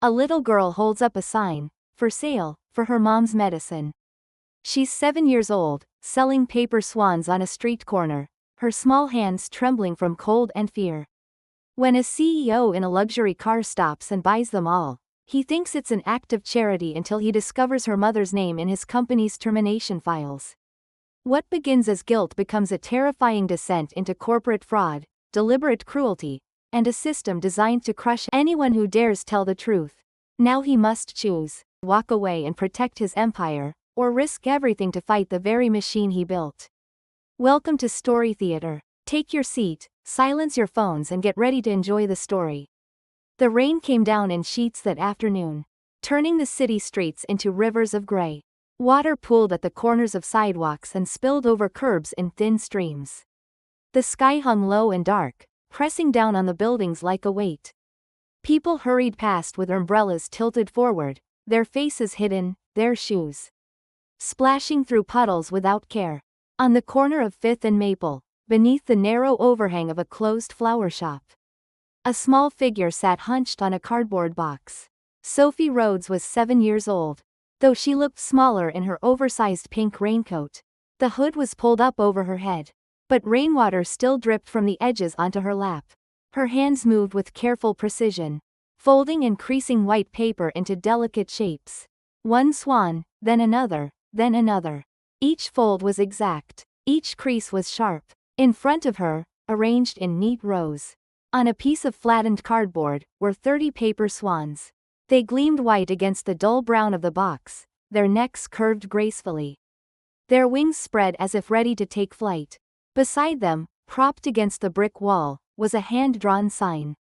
A little girl holds up a sign, "For sale," for her mom's medicine. She's 7 years old, selling paper swans on a street corner, her small hands trembling from cold and fear. When a CEO in a luxury car stops and buys them all, he thinks it's an act of charity until he discovers her mother's name in his company's termination files. What begins as guilt becomes a terrifying descent into corporate fraud, deliberate cruelty, and a system designed to crush anyone who dares tell the truth. Now he must choose: walk away and protect his empire, or risk everything to fight the very machine he built. Welcome to Story Theater. Take your seat, silence your phones, and get ready to enjoy the story. The rain came down in sheets that afternoon, turning the city streets into rivers of gray. Water pooled at the corners of sidewalks and spilled over curbs in thin streams. The sky hung low and dark, pressing down on the buildings like a weight. People hurried past with umbrellas tilted forward, their faces hidden, their shoes splashing through puddles without care. On the corner of 5th and Maple, beneath the narrow overhang of a closed flower shop, a small figure sat hunched on a cardboard box. Sophie Rhodes was 7 years old. Though she looked smaller in her oversized pink raincoat, the hood was pulled up over her head, but rainwater still dripped from the edges onto her lap. Her hands moved with careful precision, folding and creasing white paper into delicate shapes. One swan, then another, then another. Each fold was exact, each crease was sharp. In front of her, arranged in neat rows, on a piece of flattened cardboard, were 30 paper swans. They gleamed white against the dull brown of the box, their necks curved gracefully. Their wings spread as if ready to take flight. Beside them, propped against the brick wall, was a hand-drawn sign.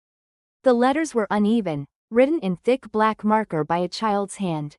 The letters were uneven, written in thick black marker by a child's hand.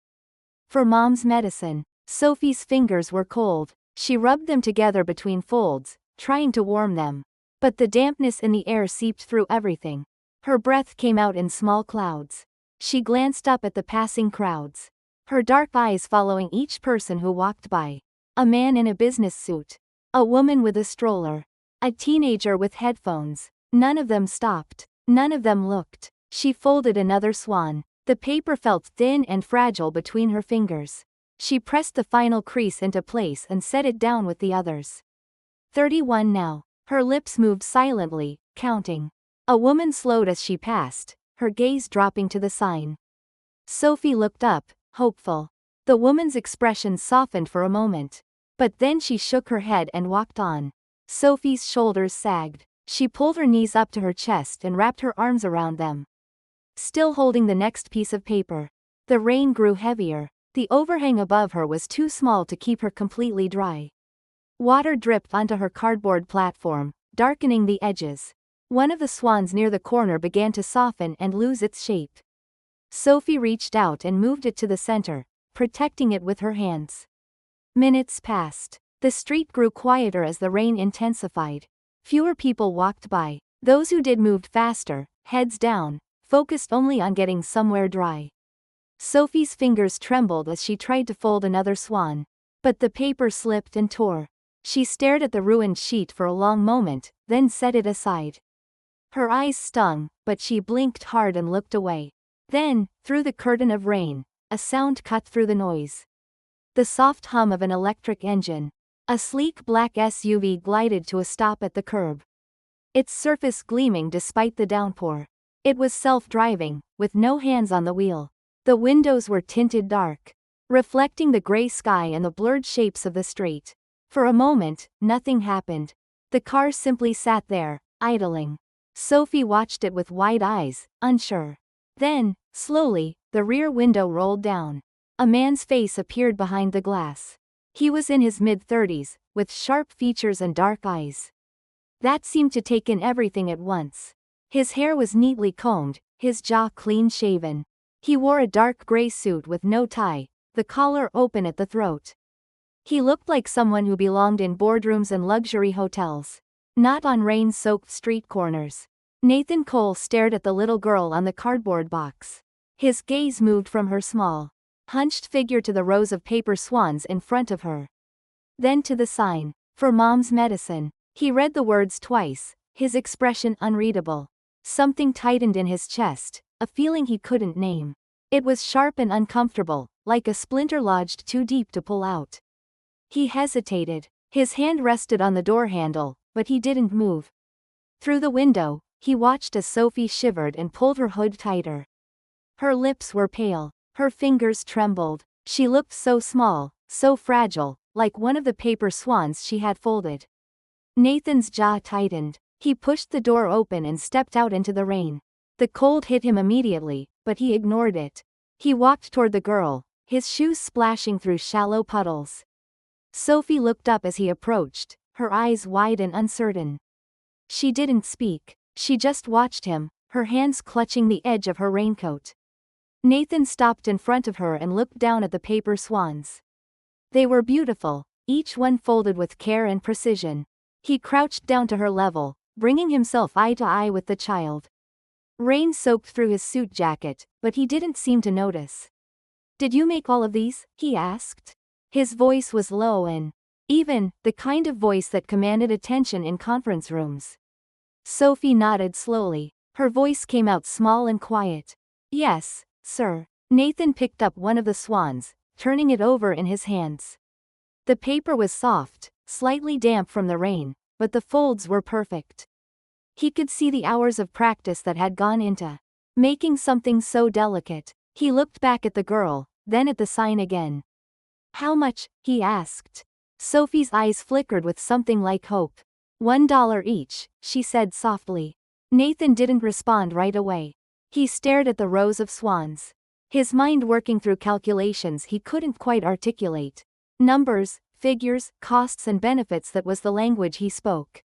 For Mom's medicine. Sophie's fingers were cold. She rubbed them together between folds, trying to warm them. But the dampness in the air seeped through everything. Her breath came out in small clouds. She glanced up at the passing crowds, her dark eyes following each person who walked by. A man in a business suit. A woman with a stroller. A teenager with headphones. None of them stopped. None of them looked. She folded another swan. The paper felt thin and fragile between her fingers. She pressed the final crease into place and set it down with the others. 31 now. Her lips moved silently, counting. A woman slowed as she passed, her gaze dropping to the sign. Sophie looked up, hopeful. The woman's expression softened for a moment. But then she shook her head and walked on. Sophie's shoulders sagged. She pulled her knees up to her chest and wrapped her arms around them, still holding the next piece of paper. The rain grew heavier. The overhang above her was too small to keep her completely dry. Water dripped onto her cardboard platform, darkening the edges. One of the swans near the corner began to soften and lose its shape. Sophie reached out and moved it to the center, protecting it with her hands. Minutes passed. The street grew quieter as the rain intensified. Fewer people walked by. Those who did moved faster, heads down, focused only on getting somewhere dry. Sophie's fingers trembled as she tried to fold another swan. But the paper slipped and tore. She stared at the ruined sheet for a long moment, then set it aside. Her eyes stung, but she blinked hard and looked away. Then, through the curtain of rain, a sound cut through the noise. The soft hum of an electric engine. A sleek black SUV glided to a stop at the curb, its surface gleaming despite the downpour. It was self-driving, with no hands on the wheel. The windows were tinted dark, reflecting the gray sky and the blurred shapes of the street. For a moment, nothing happened. The car simply sat there, idling. Sophie watched it with wide eyes, unsure. Then, slowly, the rear window rolled down. A man's face appeared behind the glass. He was in his mid-30s, with sharp features and dark eyes that seemed to take in everything at once. His hair was neatly combed, his jaw clean-shaven. He wore a dark gray suit with no tie, the collar open at the throat. He looked like someone who belonged in boardrooms and luxury hotels, not on rain-soaked street corners. Nathan Cole stared at the little girl on the cardboard box. His gaze moved from her small, hunched figure to the rows of paper swans in front of her. Then to the sign, "For Mom's medicine." He read the words twice, his expression unreadable. Something tightened in his chest, a feeling he couldn't name. It was sharp and uncomfortable, like a splinter lodged too deep to pull out. He hesitated. His hand rested on the door handle, but he didn't move. Through the window, he watched as Sophie shivered and pulled her hood tighter. Her lips were pale. Her fingers trembled. She looked so small, so fragile, like one of the paper swans she had folded. Nathan's jaw tightened. He pushed the door open and stepped out into the rain. The cold hit him immediately, but he ignored it. He walked toward the girl, his shoes splashing through shallow puddles. Sophie looked up as he approached, her eyes wide and uncertain. She didn't speak. She just watched him, her hands clutching the edge of her raincoat. Nathan stopped in front of her and looked down at the paper swans. They were beautiful, each one folded with care and precision. He crouched down to her level, bringing himself eye to eye with the child. Rain soaked through his suit jacket, but he didn't seem to notice. "Did you make all of these?" he asked. His voice was low and even, the kind of voice that commanded attention in conference rooms. Sophie nodded slowly. Her voice came out small and quiet. "Yes, sir." Nathan picked up one of the swans, turning it over in his hands. The paper was soft, slightly damp from the rain, but the folds were perfect. He could see the hours of practice that had gone into making something so delicate. He looked back at the girl, then at the sign again. "How much?" he asked. Sophie's eyes flickered with something like hope. $1 each, she said softly. Nathan didn't respond right away. He stared at the rows of swans. His mind working through calculations he couldn't quite articulate. Numbers, figures, costs and benefits, that was the language he spoke.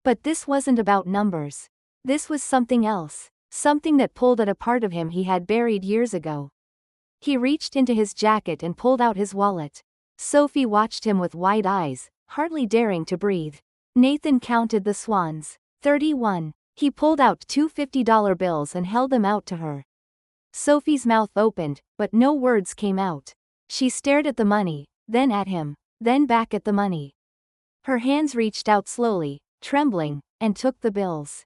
But this wasn't about numbers. This was something else. Something that pulled at a part of him he had buried years ago. He reached into his jacket and pulled out his wallet. Sophie watched him with wide eyes, hardly daring to breathe. Nathan counted the swans. 31. He pulled out two $50 bills and held them out to her. Sophie's mouth opened, but no words came out. She stared at the money, then at him, then back at the money. Her hands reached out slowly, trembling, and took the bills.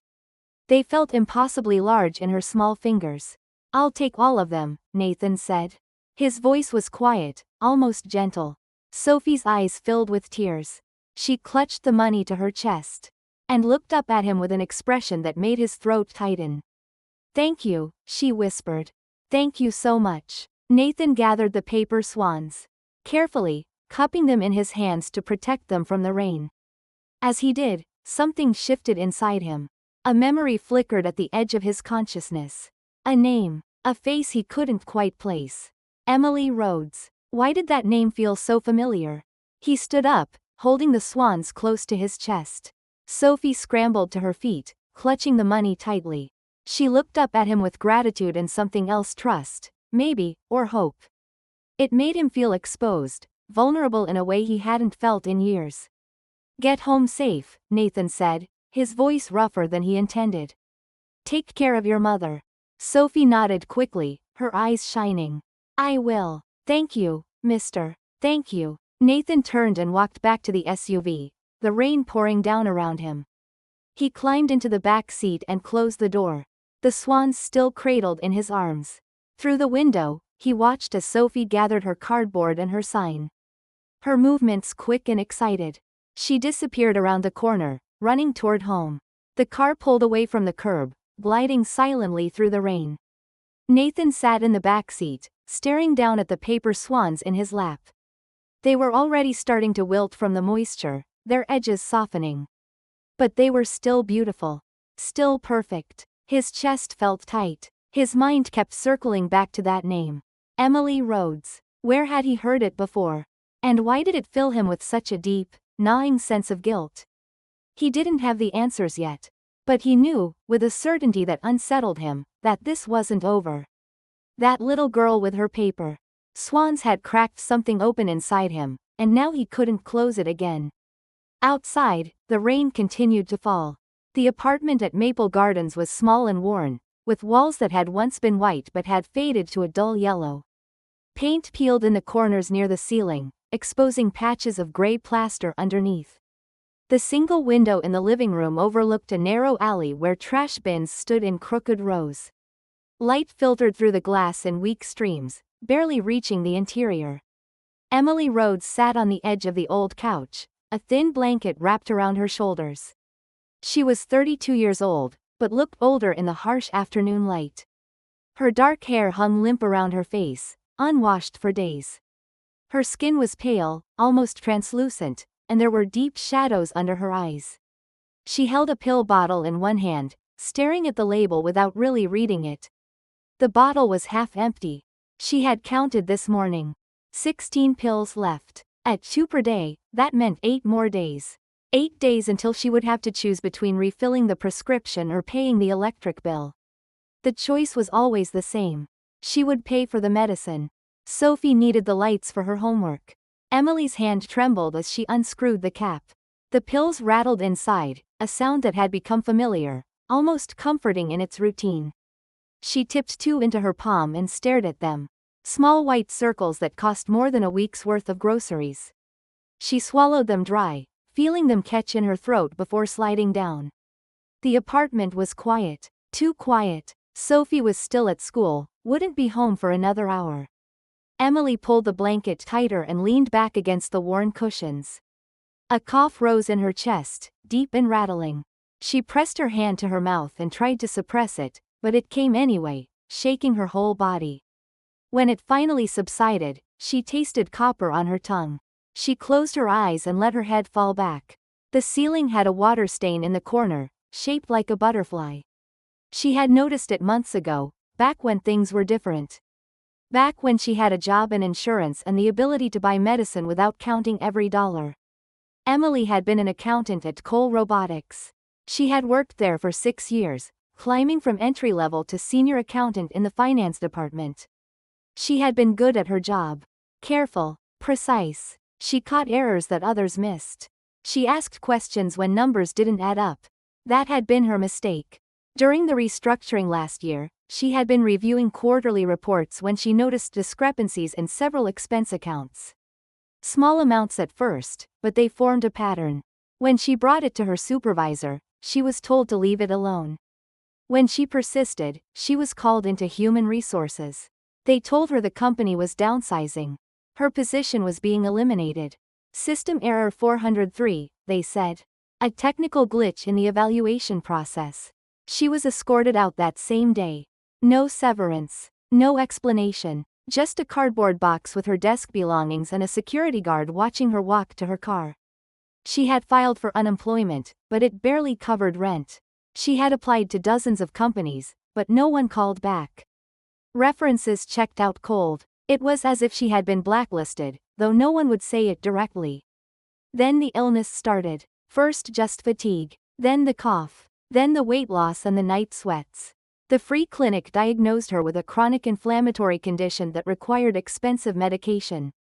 They felt impossibly large in her small fingers. "I'll take all of them," Nathan said. His voice was quiet, almost gentle. Sophie's eyes filled with tears. She clutched the money to her chest and looked up at him with an expression that made his throat tighten. "Thank you," she whispered. "Thank you so much." Nathan gathered the paper swans carefully, cupping them in his hands to protect them from the rain. As he did, something shifted inside him. A memory flickered at the edge of his consciousness. A name, a face he couldn't quite place. Emily Rhodes. Why did that name feel so familiar? He stood up, holding the swans close to his chest. Sophie scrambled to her feet, clutching the money tightly. She looked up at him with gratitude and something else, trust, maybe, or hope. It made him feel exposed, vulnerable in a way he hadn't felt in years. "Get home safe," Nathan said, his voice rougher than he intended. "Take care of your mother." Sophie nodded quickly, her eyes shining. "I will. Thank you, mister. Thank you." Nathan turned and walked back to the SUV, the rain pouring down around him. He climbed into the back seat and closed the door. The swans still cradled in his arms. Through the window, he watched as Sophie gathered her cardboard and her sign. Her movements quick and excited. She disappeared around the corner, running toward home. The car pulled away from the curb, gliding silently through the rain. Nathan sat in the back seat, staring down at the paper swans in his lap. They were already starting to wilt from the moisture, their edges softening. But they were still beautiful. Still perfect. His chest felt tight. His mind kept circling back to that name. Emily Rhodes. Where had he heard it before? And why did it fill him with such a deep, gnawing sense of guilt? He didn't have the answers yet. But he knew, with a certainty that unsettled him, that this wasn't over. That little girl with her paper swans had cracked something open inside him, and now he couldn't close it again. Outside, the rain continued to fall. The apartment at Maple Gardens was small and worn, with walls that had once been white but had faded to a dull yellow. Paint peeled in the corners near the ceiling, exposing patches of gray plaster underneath. The single window in the living room overlooked a narrow alley where trash bins stood in crooked rows. Light filtered through the glass in weak streams, barely reaching the interior. Emily Rhodes sat on the edge of the old couch, a thin blanket wrapped around her shoulders. She was 32 years old, but looked older in the harsh afternoon light. Her dark hair hung limp around her face, unwashed for days. Her skin was pale, almost translucent, and there were deep shadows under her eyes. She held a pill bottle in one hand, staring at the label without really reading it. The bottle was half empty. She had counted this morning. 16 pills left. At 2 per day, that meant 8 more days. 8 days until she would have to choose between refilling the prescription or paying the electric bill. The choice was always the same. She would pay for the medicine. Sophie needed the lights for her homework. Emily's hand trembled as she unscrewed the cap. The pills rattled inside, a sound that had become familiar, almost comforting in its routine. She tipped 2 into her palm and stared at them. Small white circles that cost more than a week's worth of groceries. She swallowed them dry, feeling them catch in her throat before sliding down. The apartment was quiet. Too quiet. Sophie was still at school, wouldn't be home for another hour. Emily pulled the blanket tighter and leaned back against the worn cushions. A cough rose in her chest, deep and rattling. She pressed her hand to her mouth and tried to suppress it, but it came anyway, shaking her whole body. When it finally subsided, she tasted copper on her tongue. She closed her eyes and let her head fall back. The ceiling had a water stain in the corner, shaped like a butterfly. She had noticed it months ago, back when things were different. Back when she had a job and insurance and the ability to buy medicine without counting every dollar. Emily had been an accountant at Cole Robotics. She had worked there for 6 years, climbing from entry level to senior accountant in the finance department. She had been good at her job. Careful, precise. She caught errors that others missed. She asked questions when numbers didn't add up. That had been her mistake. During the restructuring last year, she had been reviewing quarterly reports when she noticed discrepancies in several expense accounts. Small amounts at first, but they formed a pattern. When she brought it to her supervisor, she was told to leave it alone. When she persisted, she was called into human resources. They told her the company was downsizing. Her position was being eliminated. System error 403, they said. A technical glitch in the evaluation process. She was escorted out that same day. No severance. No explanation. Just a cardboard box with her desk belongings and a security guard watching her walk to her car. She had filed for unemployment, but it barely covered rent. She had applied to dozens of companies, but no one called back. References checked out cold. It was as if she had been blacklisted, though no one would say it directly. Then the illness started. First just fatigue, then the cough, then the weight loss and the night sweats. The free clinic diagnosed her with a chronic inflammatory condition that required expensive medication.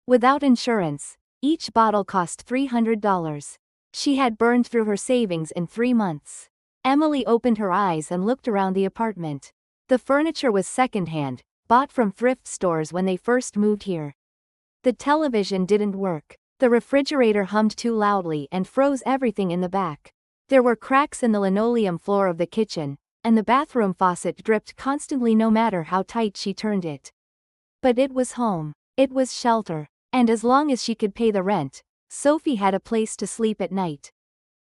Without insurance, each bottle cost $300. She had burned through her savings in 3 months. Emily opened her eyes and looked around the apartment. The furniture was secondhand, bought from thrift stores when they first moved here. The television didn't work. The refrigerator hummed too loudly and froze everything in the back. There were cracks in the linoleum floor of the kitchen, and the bathroom faucet dripped constantly no matter how tight she turned it. But it was home. It was shelter. And as long as she could pay the rent, Sophie had a place to sleep at night.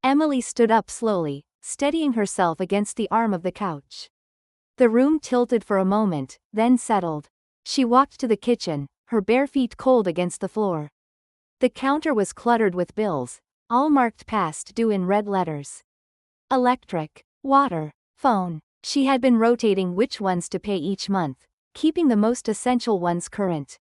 Emily stood up slowly, steadying herself against the arm of the couch. The room tilted for a moment, then settled. She walked to the kitchen, her bare feet cold against the floor. The counter was cluttered with bills, all marked past due in red letters. Electric, water, phone. She had been rotating which ones to pay each month, keeping the most essential ones current.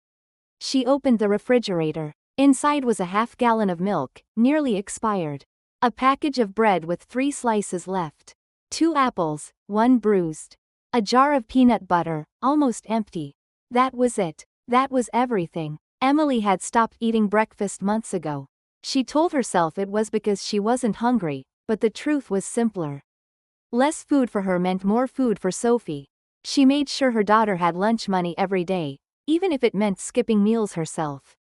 She opened the refrigerator. Inside was a half-gallon of milk, nearly expired. A package of bread with 3 slices left. 2 apples, 1 bruised. A jar of peanut butter, almost empty. That was it. That was everything. Emily had stopped eating breakfast months ago. She told herself it was because she wasn't hungry, but the truth was simpler. Less food for her meant more food for Sophie. She made sure her daughter had lunch money every day, even if it meant skipping meals herself.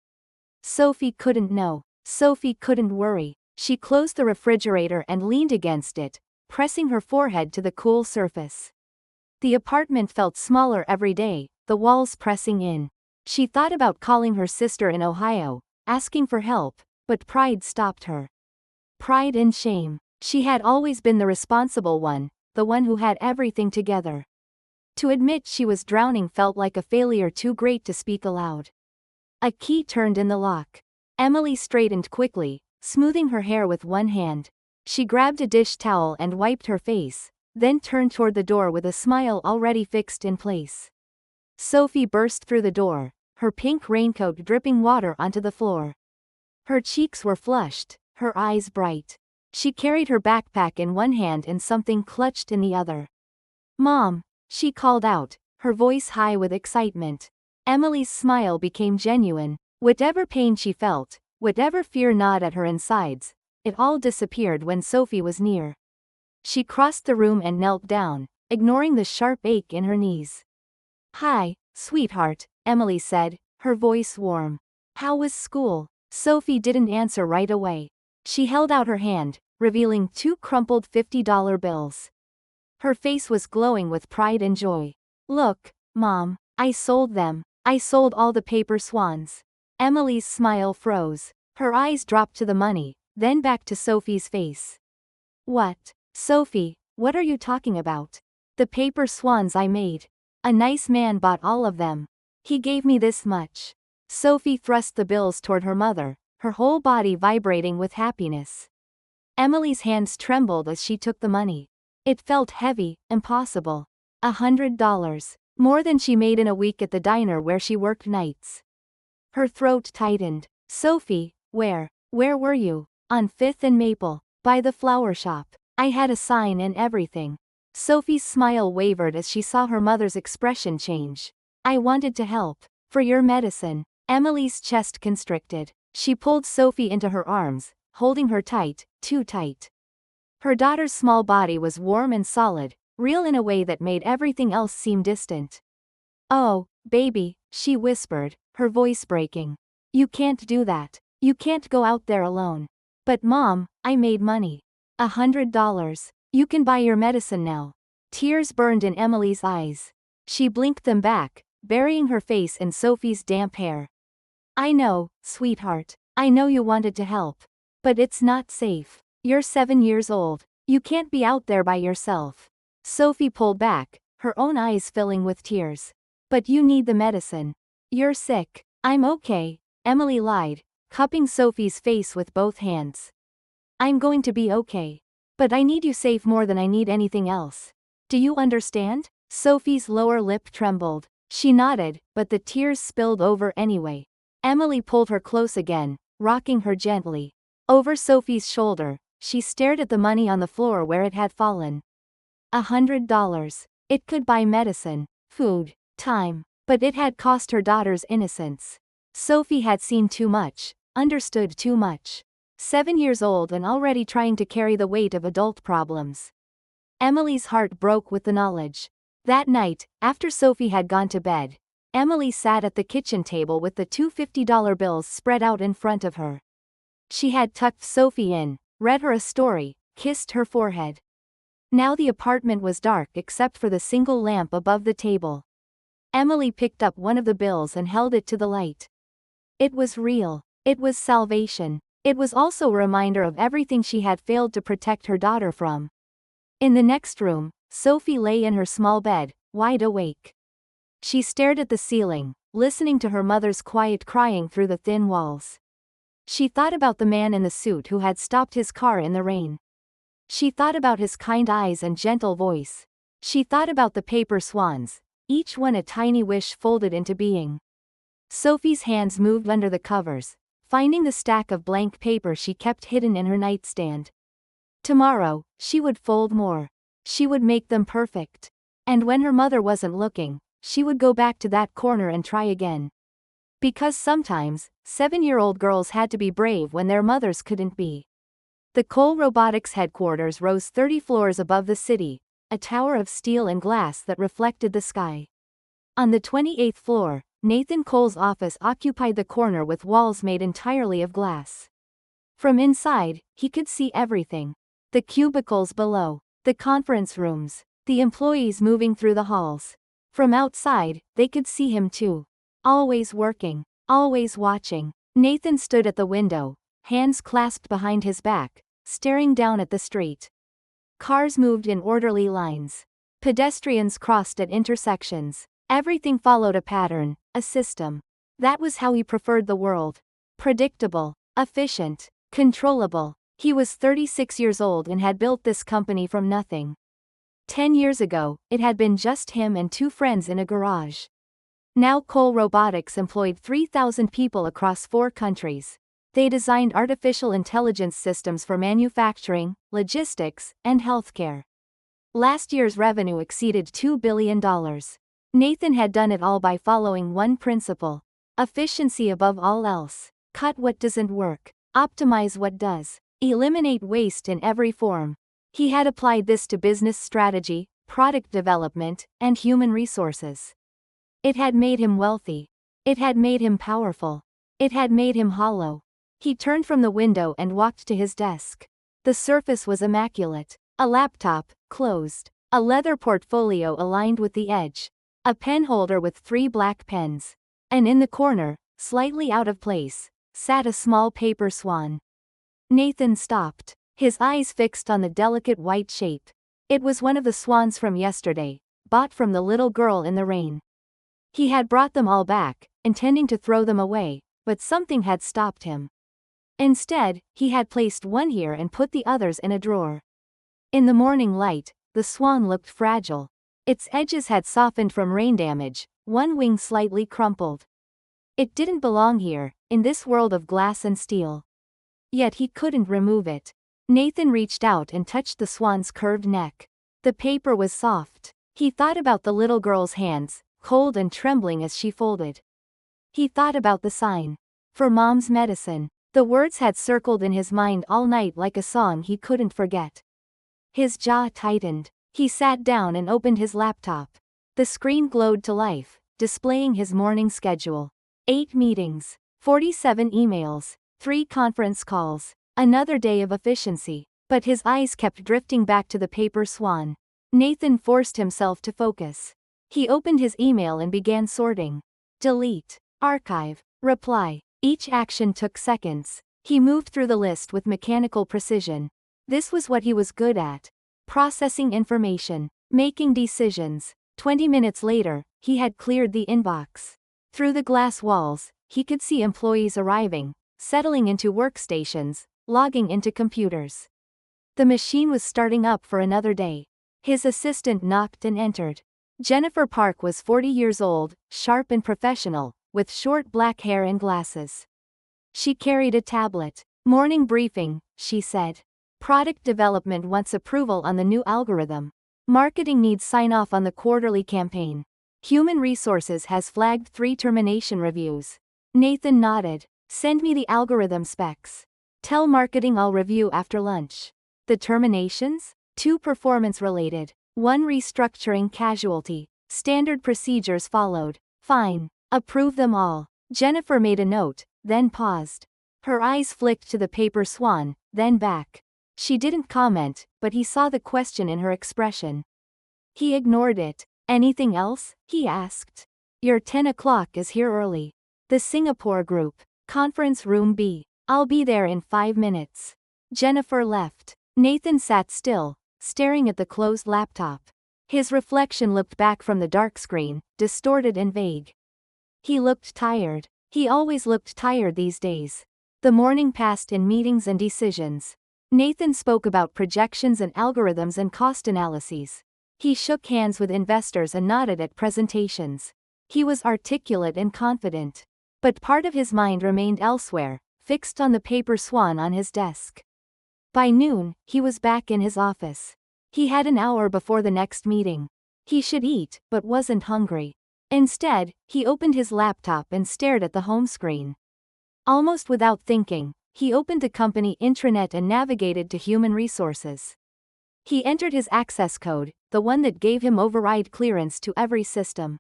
Sophie couldn't know. Sophie couldn't worry. She closed the refrigerator and leaned against it, pressing her forehead to the cool surface. The apartment felt smaller every day, the walls pressing in. She thought about calling her sister in Ohio, asking for help, but pride stopped her. Pride and shame. She had always been the responsible one, the one who had everything together. To admit she was drowning felt like a failure too great to speak aloud. A key turned in the lock. Emily straightened quickly, smoothing her hair with one hand. She grabbed a dish towel and wiped her face, then turned toward the door with a smile already fixed in place. Sophie burst through the door, her pink raincoat dripping water onto the floor. Her cheeks were flushed, her eyes bright. She carried her backpack in one hand and something clutched in the other. "Mom," she called out, her voice high with excitement. Emily's smile became genuine. Whatever pain she felt, whatever fear gnawed at her insides, it all disappeared when Sophie was near. She crossed the room and knelt down, ignoring the sharp ache in her knees. "Hi, sweetheart," Emily said, her voice warm. "How was school?" Sophie didn't answer right away. She held out her hand, revealing 2 crumpled $50 bills. Her face was glowing with pride and joy. "Look, Mom, I sold them. I sold all the paper swans." Emily's smile froze. Her eyes dropped to the money, then back to Sophie's face. "What? Sophie, what are you talking about?" "The paper swans I made. A nice man bought all of them. He gave me this much." Sophie thrust the bills toward her mother, her whole body vibrating with happiness. Emily's hands trembled as she took the money. It felt heavy, impossible. $100. More than she made in a week at the diner where she worked nights. Her throat tightened. "Sophie, where were you?" "On 5th and Maple, by the flower shop. I had a sign and everything." Sophie's smile wavered as she saw her mother's expression change. "I wanted to help. For your medicine." Emily's chest constricted. She pulled Sophie into her arms, holding her tight, too tight. Her daughter's small body was warm and solid, real in a way that made everything else seem distant. "Oh, baby," she whispered, her voice breaking. "You can't do that. You can't go out there alone." "But Mom, I made money. $100. You can buy your medicine now." Tears burned in Emily's eyes. She blinked them back, burying her face in Sophie's damp hair. "I know, sweetheart. I know you wanted to help. But it's not safe. You're 7 years old. You can't be out there by yourself." Sophie pulled back, her own eyes filling with tears. "But you need the medicine. You're sick." "I'm okay," Emily lied, cupping Sophie's face with both hands. "I'm going to be okay. But I need you safe more than I need anything else. Do you understand?" Sophie's lower lip trembled. She nodded, but the tears spilled over anyway. Emily pulled her close again, rocking her gently. Over Sophie's shoulder, she stared at the money on the floor where it had fallen. $100. It could buy medicine, food, time, but it had cost her daughter's innocence. Sophie had seen too much, understood too much. 7 years old and already trying to carry the weight of adult problems. Emily's heart broke with the knowledge. That night, after Sophie had gone to bed, Emily sat at the kitchen table with the 2 $50 bills spread out in front of her. She had tucked Sophie in, read her a story, kissed her forehead. Now the apartment was dark except for the single lamp above the table. Emily picked up one of the bills and held it to the light. It was real. It was salvation. It was also a reminder of everything she had failed to protect her daughter from. In the next room, Sophie lay in her small bed, wide awake. She stared at the ceiling, listening to her mother's quiet crying through the thin walls. She thought about the man in the suit who had stopped his car in the rain. She thought about his kind eyes and gentle voice. She thought about the paper swans, each one a tiny wish folded into being. Sophie's hands moved under the covers, finding the stack of blank paper she kept hidden in her nightstand. Tomorrow, she would fold more. She would make them perfect. And when her mother wasn't looking, she would go back to that corner and try again. Because sometimes, 7-year-old girls had to be brave when their mothers couldn't be. The Cole Robotics headquarters rose 30 floors above the city, a tower of steel and glass that reflected the sky. On the 28th floor, Nathan Cole's office occupied the corner with walls made entirely of glass. From inside, he could see everything. The cubicles below, the conference rooms, the employees moving through the halls. From outside, they could see him too. Always working, always watching. Nathan stood at the window, hands clasped behind his back, staring down at the street. Cars moved in orderly lines. Pedestrians crossed at intersections. Everything followed a pattern, a system. That was how he preferred the world. Predictable, efficient, controllable. He was 36 years old and had built this company from nothing. 10 years ago, it had been just him and 2 friends in a garage. Now Cole Robotics employed 3,000 people across 4 countries. They designed artificial intelligence systems for manufacturing, logistics, and healthcare. Last year's revenue exceeded $2 billion. Nathan had done it all by following one principle: efficiency above all else. Cut what doesn't work. Optimize what does. Eliminate waste in every form. He had applied this to business strategy, product development, and human resources. It had made him wealthy. It had made him powerful. It had made him hollow. He turned from the window and walked to his desk. The surface was immaculate. A laptop, closed. A leather portfolio aligned with the edge. A pen holder with 3 black pens. And in the corner, slightly out of place, sat a small paper swan. Nathan stopped, his eyes fixed on the delicate white shape. It was one of the swans from yesterday, bought from the little girl in the rain. He had brought them all back, intending to throw them away, but something had stopped him. Instead, he had placed one here and put the others in a drawer. In the morning light, the swan looked fragile. Its edges had softened from rain damage, one wing slightly crumpled. It didn't belong here, in this world of glass and steel. Yet he couldn't remove it. Nathan reached out and touched the swan's curved neck. The paper was soft. He thought about the little girl's hands, cold and trembling as she folded. He thought about the sign. For Mom's medicine. The words had circled in his mind all night like a song he couldn't forget. His jaw tightened. He sat down and opened his laptop. The screen glowed to life, displaying his morning schedule. 8 meetings, 47 emails, 3 conference calls. Another day of efficiency. But his eyes kept drifting back to the paper swan. Nathan forced himself to focus. He opened his email and began sorting. Delete. Archive. Reply. Each action took seconds. He moved through the list with mechanical precision. This was what he was good at. Processing information. Making decisions. 20 minutes later, he had cleared the inbox. Through the glass walls, he could see employees arriving, settling into workstations, logging into computers. The machine was starting up for another day. His assistant knocked and entered. Jennifer Park was 40 years old, sharp and professional, with short black hair and glasses. She carried a tablet. Morning briefing, she said. Product development wants approval on the new algorithm. Marketing needs sign-off on the quarterly campaign. Human resources has flagged 3 termination reviews. Nathan nodded. Send me the algorithm specs. Tell marketing I'll review after lunch. The terminations? 2 performance-related. 1 restructuring casualty. Standard procedures followed. Fine. Approve them all. Jennifer made a note, then paused. Her eyes flicked to the paper swan, then back. She didn't comment, but he saw the question in her expression. He ignored it. Anything else? He asked. Your 10 o'clock is here early. The Singapore group. Conference room B. I'll be there in 5 minutes. Jennifer left. Nathan sat still, staring at the closed laptop. His reflection looked back from the dark screen, distorted and vague. He looked tired. He always looked tired these days. The morning passed in meetings and decisions. Nathan spoke about projections and algorithms and cost analyses. He shook hands with investors and nodded at presentations. He was articulate and confident. But part of his mind remained elsewhere, fixed on the paper swan on his desk. By noon, he was back in his office. He had an hour before the next meeting. He should eat, but wasn't hungry. Instead, he opened his laptop and stared at the home screen. Almost without thinking, he opened the company intranet and navigated to human resources. He entered his access code, the one that gave him override clearance to every system.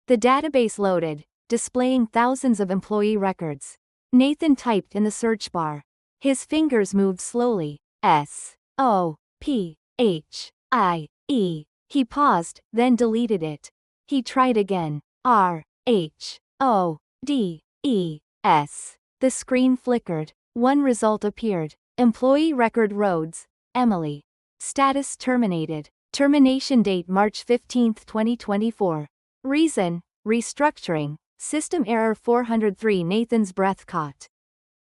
The database loaded, displaying thousands of employee records. Nathan typed in the search bar. His fingers moved slowly. S-O-P-H-I-E. He paused, then deleted it. He tried again. RHODES. The screen flickered. One result appeared. Employee record Rhodes, Emily. Status terminated. Termination date March 15, 2024. Reason, restructuring, system error 403. Nathan's breath caught.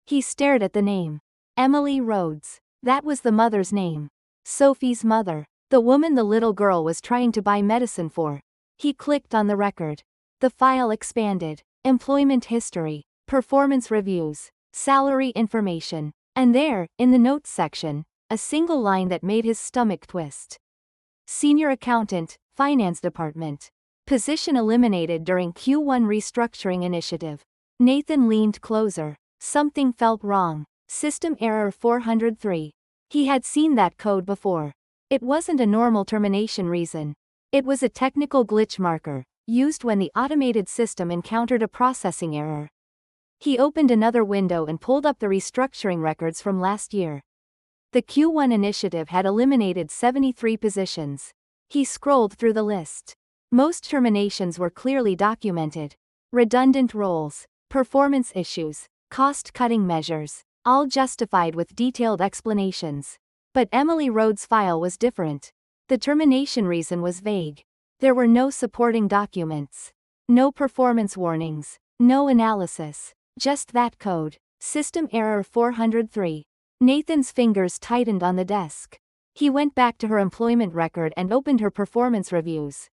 He stared at the name. Emily Rhodes. That was the mother's name. Sophie's mother. The woman the little girl was trying to buy medicine for. He clicked on the record. The file expanded. Employment history, performance reviews, salary information, and there, in the notes section, a single line that made his stomach twist. Senior accountant, finance department. Position eliminated during Q1 restructuring initiative. Nathan leaned closer. Something felt wrong. System error 403. He had seen that code before. It wasn't a normal termination reason. It was a technical glitch marker, used when the automated system encountered a processing error. He opened another window and pulled up the restructuring records from last year. The Q1 initiative had eliminated 73 positions. He scrolled through the list. Most terminations were clearly documented. Redundant roles, performance issues, cost-cutting measures, all justified with detailed explanations. But Emily Rhodes' file was different. The termination reason was vague. There were no supporting documents. No performance warnings. No analysis. Just that code. System error 403. Nathan's fingers tightened on the desk. He went back to her employment record and opened her performance reviews.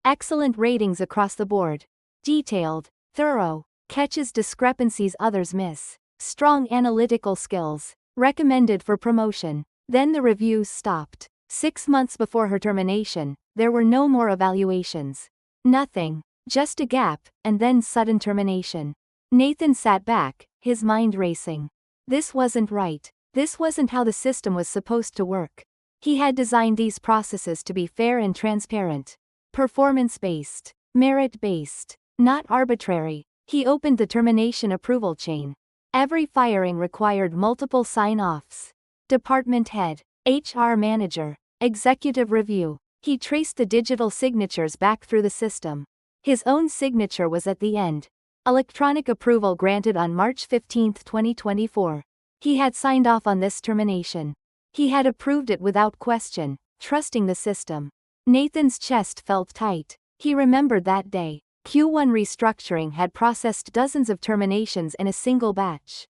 Excellent ratings across the board. Detailed, thorough, catches discrepancies others miss. Strong analytical skills. Recommended for promotion. Then the reviews stopped. 6 months before her termination, there were no more evaluations. Nothing. Just a gap, and then sudden termination. Nathan sat back, his mind racing. This wasn't right. This wasn't how the system was supposed to work. He had designed these processes to be fair and transparent. Performance-based. Merit-based. Not arbitrary. He opened the termination approval chain. Every firing required multiple sign-offs. Department head, HR manager, executive review. He traced the digital signatures back through the system. His own signature was at the end. Electronic approval granted on March 15, 2024. He had signed off on this termination. He had approved it without question, trusting the system. Nathan's chest felt tight. He remembered that day. Q1 restructuring had processed dozens of terminations in a single batch.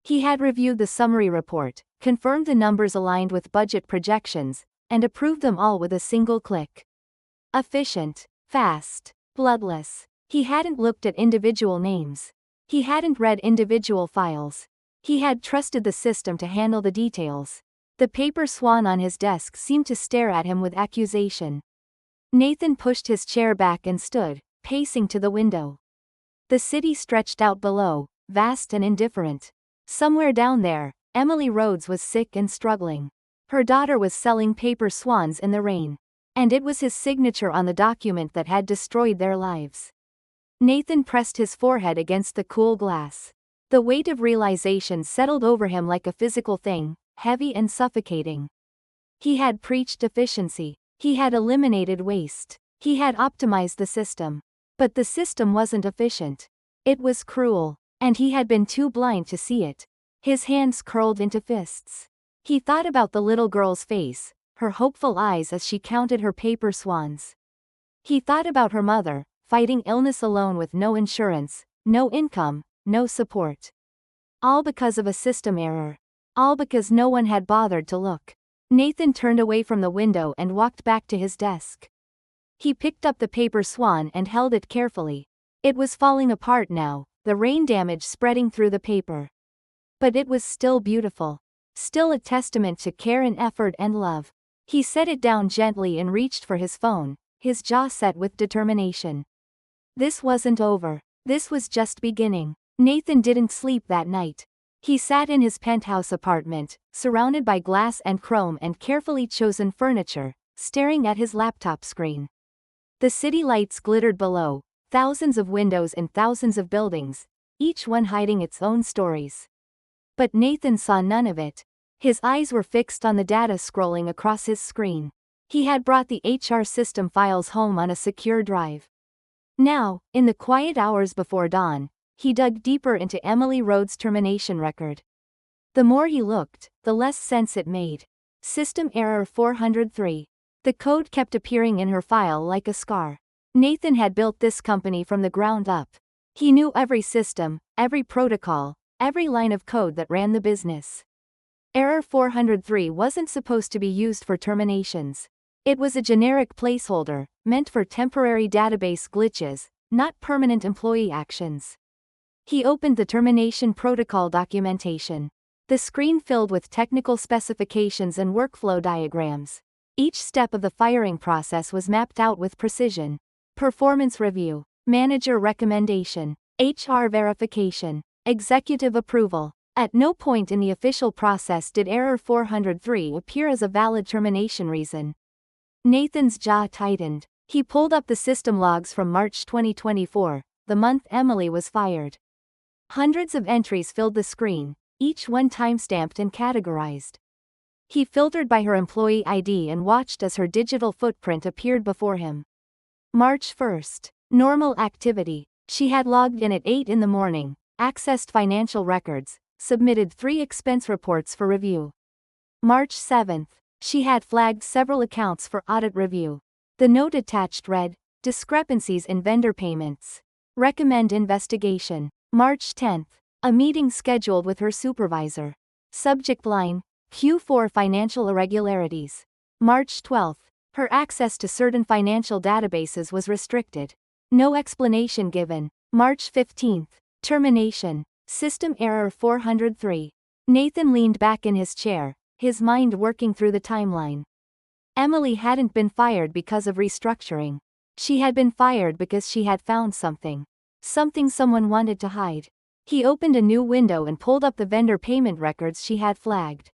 He had reviewed the summary report, confirmed the numbers aligned with budget projections, and approved them all with a single click. Efficient, fast, bloodless. He hadn't looked at individual names. He hadn't read individual files. He had trusted the system to handle the details. The paper swan on his desk seemed to stare at him with accusation. Nathan pushed his chair back and stood, pacing to the window. The city stretched out below, vast and indifferent. Somewhere down there, Emily Rhodes was sick and struggling. Her daughter was selling paper swans in the rain. And it was his signature on the document that had destroyed their lives. Nathan pressed his forehead against the cool glass. The weight of realization settled over him like a physical thing, heavy and suffocating. He had preached efficiency. He had eliminated waste. He had optimized the system. But the system wasn't efficient. It was cruel. And he had been too blind to see it. His hands curled into fists. He thought about the little girl's face, her hopeful eyes as she counted her paper swans. He thought about her mother, fighting illness alone with no insurance, no income, no support. All because of a system error. All because no one had bothered to look. Nathan turned away from the window and walked back to his desk. He picked up the paper swan and held it carefully. It was falling apart now, the rain damage spreading through the paper. But it was still beautiful. Still a testament to care and effort and love. He set it down gently and reached for his phone, his jaw set with determination. This wasn't over. This was just beginning. Nathan didn't sleep that night. He sat in his penthouse apartment, surrounded by glass and chrome and carefully chosen furniture, staring at his laptop screen. The city lights glittered below, thousands of windows in thousands of buildings, each one hiding its own stories. But Nathan saw none of it. His eyes were fixed on the data scrolling across his screen. He had brought the HR system files home on a secure drive. Now, in the quiet hours before dawn, he dug deeper into Emily Rhodes' termination record. The more he looked, the less sense it made. System error 403. The code kept appearing in her file like a scar. Nathan had built this company from the ground up. He knew every system, every protocol, every line of code that ran the business. Error 403 wasn't supposed to be used for terminations. It was a generic placeholder, meant for temporary database glitches, not permanent employee actions. He opened the termination protocol documentation. The screen filled with technical specifications and workflow diagrams. Each step of the firing process was mapped out with precision. Performance review, manager recommendation, HR verification, executive approval. At no point in the official process did error 403 appear as a valid termination reason. Nathan's jaw tightened. He pulled up the system logs from March 2024, the month Emily was fired. Hundreds of entries filled the screen, each one timestamped and categorized. He filtered by her employee ID and watched as her digital footprint appeared before him. March 1st. Normal activity. She had logged in at 8 in the morning, accessed financial records, submitted 3 expense reports for review. March 7th. She had flagged several accounts for audit review. The note attached read, discrepancies in vendor payments. Recommend investigation. March 10th. A meeting scheduled with her supervisor. Subject line, Q4 financial irregularities. March 12th. Her access to certain financial databases was restricted. No explanation given. March 15th. Termination. System error 403. Nathan leaned back in his chair, his mind working through the timeline. Emily hadn't been fired because of restructuring. She had been fired because she had found something. Something someone wanted to hide. He opened a new window and pulled up the vendor payment records she had flagged.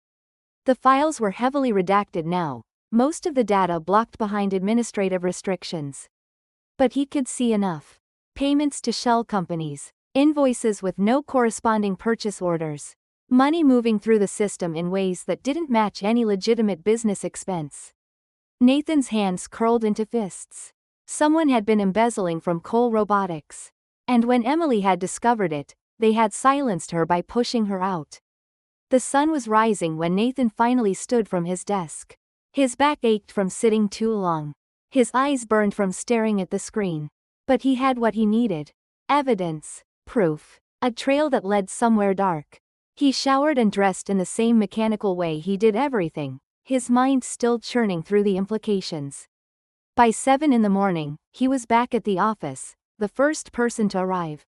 The files were heavily redacted now, most of the data blocked behind administrative restrictions. But he could see enough. Payments to shell companies, invoices with no corresponding purchase orders, money moving through the system in ways that didn't match any legitimate business expense. Nathan's hands curled into fists. Someone had been embezzling from Cole Robotics. And when Emily had discovered it, they had silenced her by pushing her out. The sun was rising when Nathan finally stood from his desk. His back ached from sitting too long. His eyes burned from staring at the screen. But he had what he needed. Evidence. Proof. A trail that led somewhere dark. He showered and dressed in the same mechanical way he did everything, his mind still churning through the implications. By 7 in the morning, he was back at the office, the first person to arrive.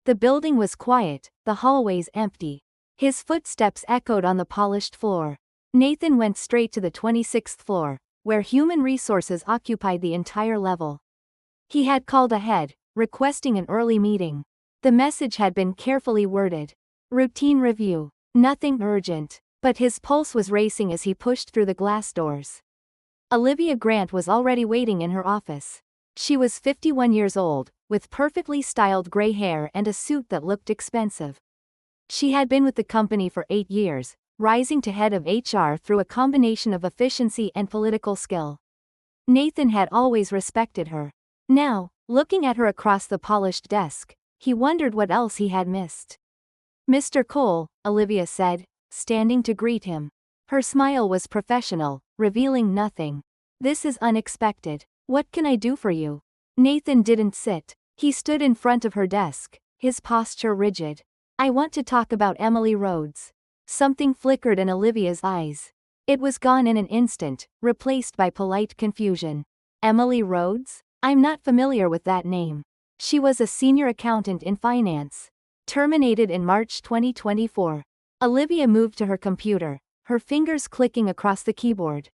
The building was quiet, the hallways empty. His footsteps echoed on the polished floor. Nathan went straight to the 26th floor, where human resources occupied the entire level. He had called ahead, requesting an early meeting. The message had been carefully worded. Routine review. Nothing urgent. But his pulse was racing as he pushed through the glass doors. Olivia Grant was already waiting in her office. She was 51 years old, with perfectly styled gray hair and a suit that looked expensive. She had been with the company for 8 years, rising to head of HR through a combination of efficiency and political skill. Nathan had always respected her. Now, looking at her across the polished desk, he wondered what else he had missed. Mr. Cole, Olivia said, standing to greet him. Her smile was professional, revealing nothing. This is unexpected. What can I do for you? Nathan didn't sit. He stood in front of her desk, his posture rigid. I want to talk about Emily Rhodes. Something flickered in Olivia's eyes. It was gone in an instant, replaced by polite confusion. Emily Rhodes? I'm not familiar with that name. She was a senior accountant in finance. Terminated in March 2024. Olivia moved to her computer, her fingers clicking across the keyboard.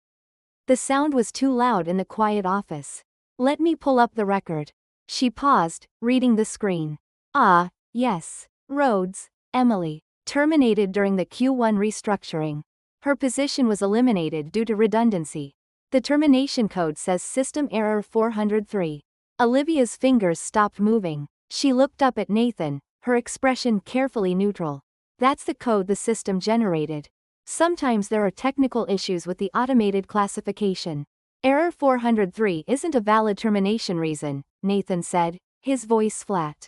The sound was too loud in the quiet office. Let me pull up the record. She paused, reading the screen. Ah, yes. Rhodes, Emily. Terminated during the Q1 restructuring. Her position was eliminated due to redundancy. The termination code says System Error 403. Olivia's fingers stopped moving. She looked up at Nathan, her expression carefully neutral. That's the code the system generated. Sometimes there are technical issues with the automated classification. Error 403 isn't a valid termination reason, Nathan said, his voice flat.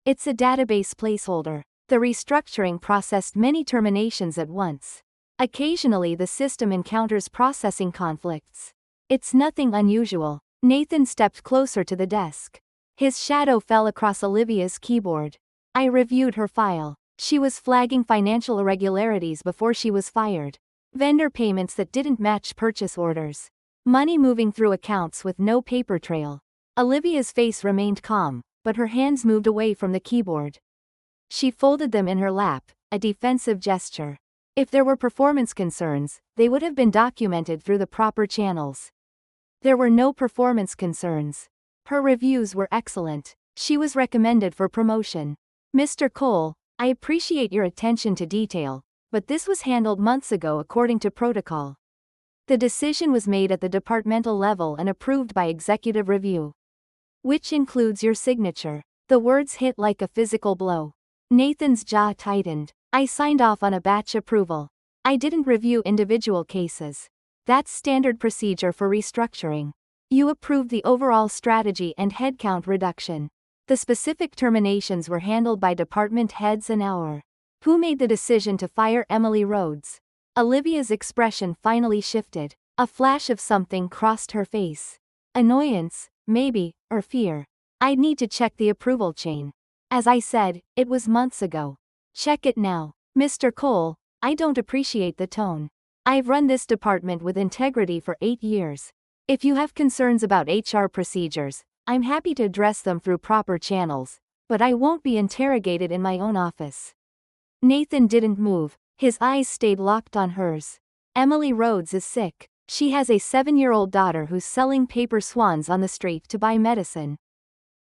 It's a database placeholder. The restructuring processed many terminations at once. Occasionally the system encounters processing conflicts. It's nothing unusual. Nathan stepped closer to the desk. His shadow fell across Olivia's keyboard. I reviewed her file. She was flagging financial irregularities before she was fired. Vendor payments that didn't match purchase orders. Money moving through accounts with no paper trail. Olivia's face remained calm, but her hands moved away from the keyboard. She folded them in her lap, a defensive gesture. If there were performance concerns, they would have been documented through the proper channels. There were no performance concerns. Her reviews were excellent. She was recommended for promotion. Mr. Cole, I appreciate your attention to detail, but this was handled months ago according to protocol. The decision was made at the departmental level and approved by executive review. Which includes your signature. The words hit like a physical blow. Nathan's jaw tightened. I signed off on a batch approval. I didn't review individual cases. That's standard procedure for restructuring. You approved the overall strategy and headcount reduction. The specific terminations were handled by department heads and our. Who made the decision to fire Emily Rhodes? Olivia's expression finally shifted. A flash of something crossed her face. Annoyance, maybe, or fear. I'd need to check the approval chain. As I said, it was months ago. Check it now. Mr. Cole, I don't appreciate the tone. I've run this department with integrity for 8 years. If you have concerns about HR procedures, I'm happy to address them through proper channels, but I won't be interrogated in my own office. Nathan didn't move. His eyes stayed locked on hers. Emily Rhodes is sick. She has a 7-year-old daughter who's selling paper swans on the street to buy medicine.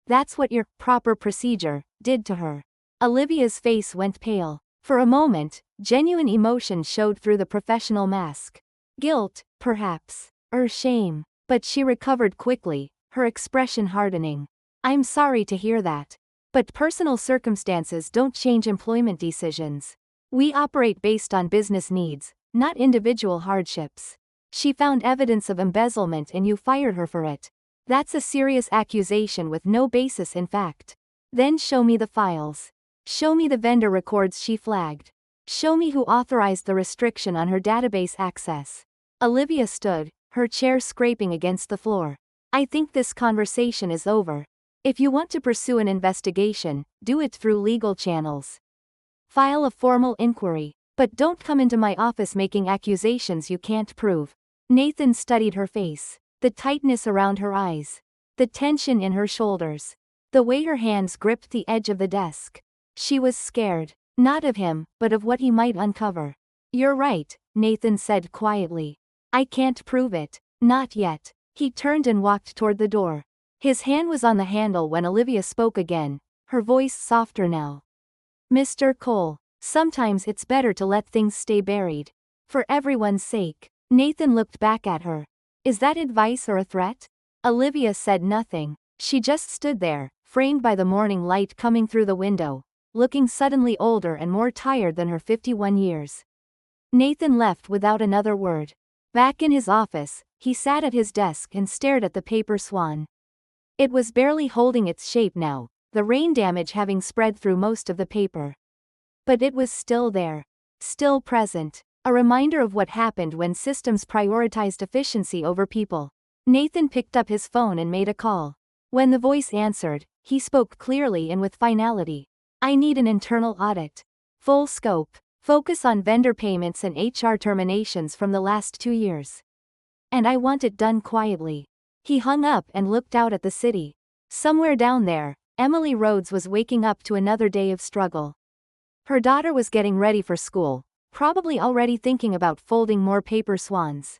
That's what your proper procedure did to her. Olivia's face went pale. For a moment, genuine emotion showed through the professional mask. Guilt, perhaps, or shame. But she recovered quickly, her expression hardening. I'm sorry to hear that. But personal circumstances don't change employment decisions. We operate based on business needs, not individual hardships. She found evidence of embezzlement and you fired her for it. That's a serious accusation with no basis in fact. Then show me the files. Show me the vendor records she flagged. Show me who authorized the restriction on her database access. Olivia stood, her chair scraping against the floor. I think this conversation is over. If you want to pursue an investigation, do it through legal channels. File a formal inquiry, but don't come into my office making accusations you can't prove. Nathan studied her face, the tightness around her eyes, the tension in her shoulders, the way her hands gripped the edge of the desk. She was scared, not of him, but of what he might uncover. You're right, Nathan said quietly. I can't prove it, not yet. He turned and walked toward the door. His hand was on the handle when Olivia spoke again, her voice softer now. Mr. Cole, sometimes it's better to let things stay buried. For everyone's sake. Nathan looked back at her. Is that advice or a threat? Olivia said nothing. She just stood there, framed by the morning light coming through the window, looking suddenly older and more tired than her 51 years. Nathan left without another word. Back in his office, he sat at his desk and stared at the paper swan. It was barely holding its shape now, the rain damage having spread through most of the paper. But it was still there. Still present. A reminder of what happened when systems prioritized efficiency over people. Nathan picked up his phone and made a call. When the voice answered, he spoke clearly and with finality. I need an internal audit. Full scope. Focus on vendor payments and HR terminations from the last 2 years. And I want it done quietly. He hung up and looked out at the city. Somewhere down there, Emily Rhodes was waking up to another day of struggle. Her daughter was getting ready for school, probably already thinking about folding more paper swans.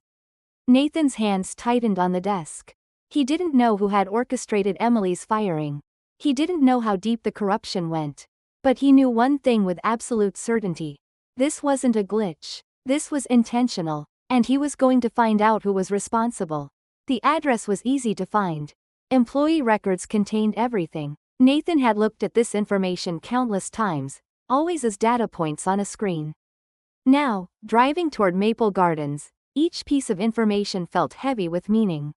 Nathan's hands tightened on the desk. He didn't know who had orchestrated Emily's firing. He didn't know how deep the corruption went. But he knew one thing with absolute certainty. This wasn't a glitch. This was intentional, and he was going to find out who was responsible. The address was easy to find. Employee records contained everything. Nathan had looked at this information countless times, always as data points on a screen. Now, driving toward Maple Gardens, Each piece of information felt heavy with meaning.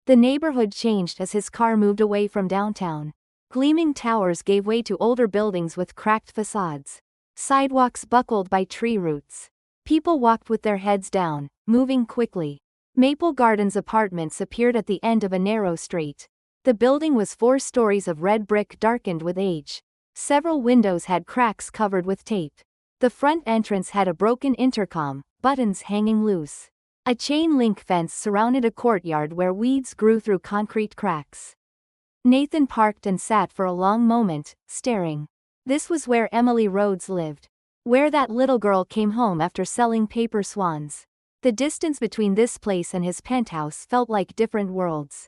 The neighborhood changed as his car moved away from downtown. Gleaming towers gave way to older buildings with cracked facades. Sidewalks buckled by tree roots. People walked with their heads down, moving quickly. Maple Gardens apartments appeared at the end of a narrow street. The building was 4 stories of red brick darkened with age. Several windows had cracks covered with tape. The front entrance had a broken intercom, buttons hanging loose. A chain-link fence surrounded a courtyard where weeds grew through concrete cracks. Nathan parked and sat for a long moment, staring. This was where Emily Rhodes lived. Where that little girl came home after selling paper swans. The distance between this place and his penthouse felt like different worlds.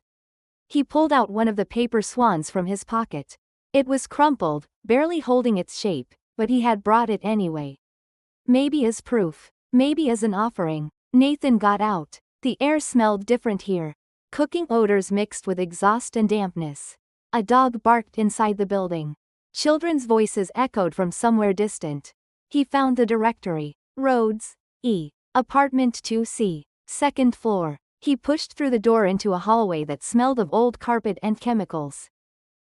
He pulled out one of the paper swans from his pocket. It was crumpled, barely holding its shape, but he had brought it anyway. Maybe as proof. Maybe as an offering. Nathan got out. The air smelled different here. Cooking odors mixed with exhaust and dampness. A dog barked inside the building. Children's voices echoed from somewhere distant. He found the directory. Rhodes, E. Apartment 2C. Second floor. He pushed through the door into a hallway that smelled of old carpet and chemicals.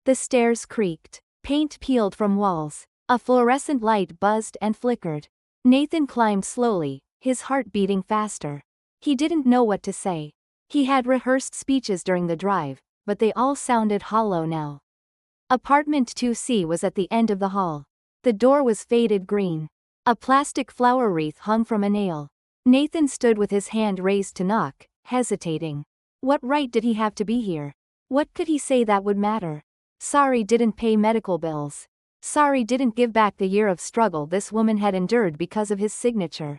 The stairs creaked. Paint peeled from walls. A fluorescent light buzzed and flickered. Nathan climbed slowly, his heart beating faster. He didn't know what to say. He had rehearsed speeches during the drive, but they all sounded hollow now. Apartment 2C was at the end of the hall. The door was faded green. A plastic flower wreath hung from a nail. Nathan stood with his hand raised to knock, hesitating. What right did he have to be here? What could he say that would matter? Sorry didn't pay medical bills. Sorry didn't give back the year of struggle this woman had endured because of his signature.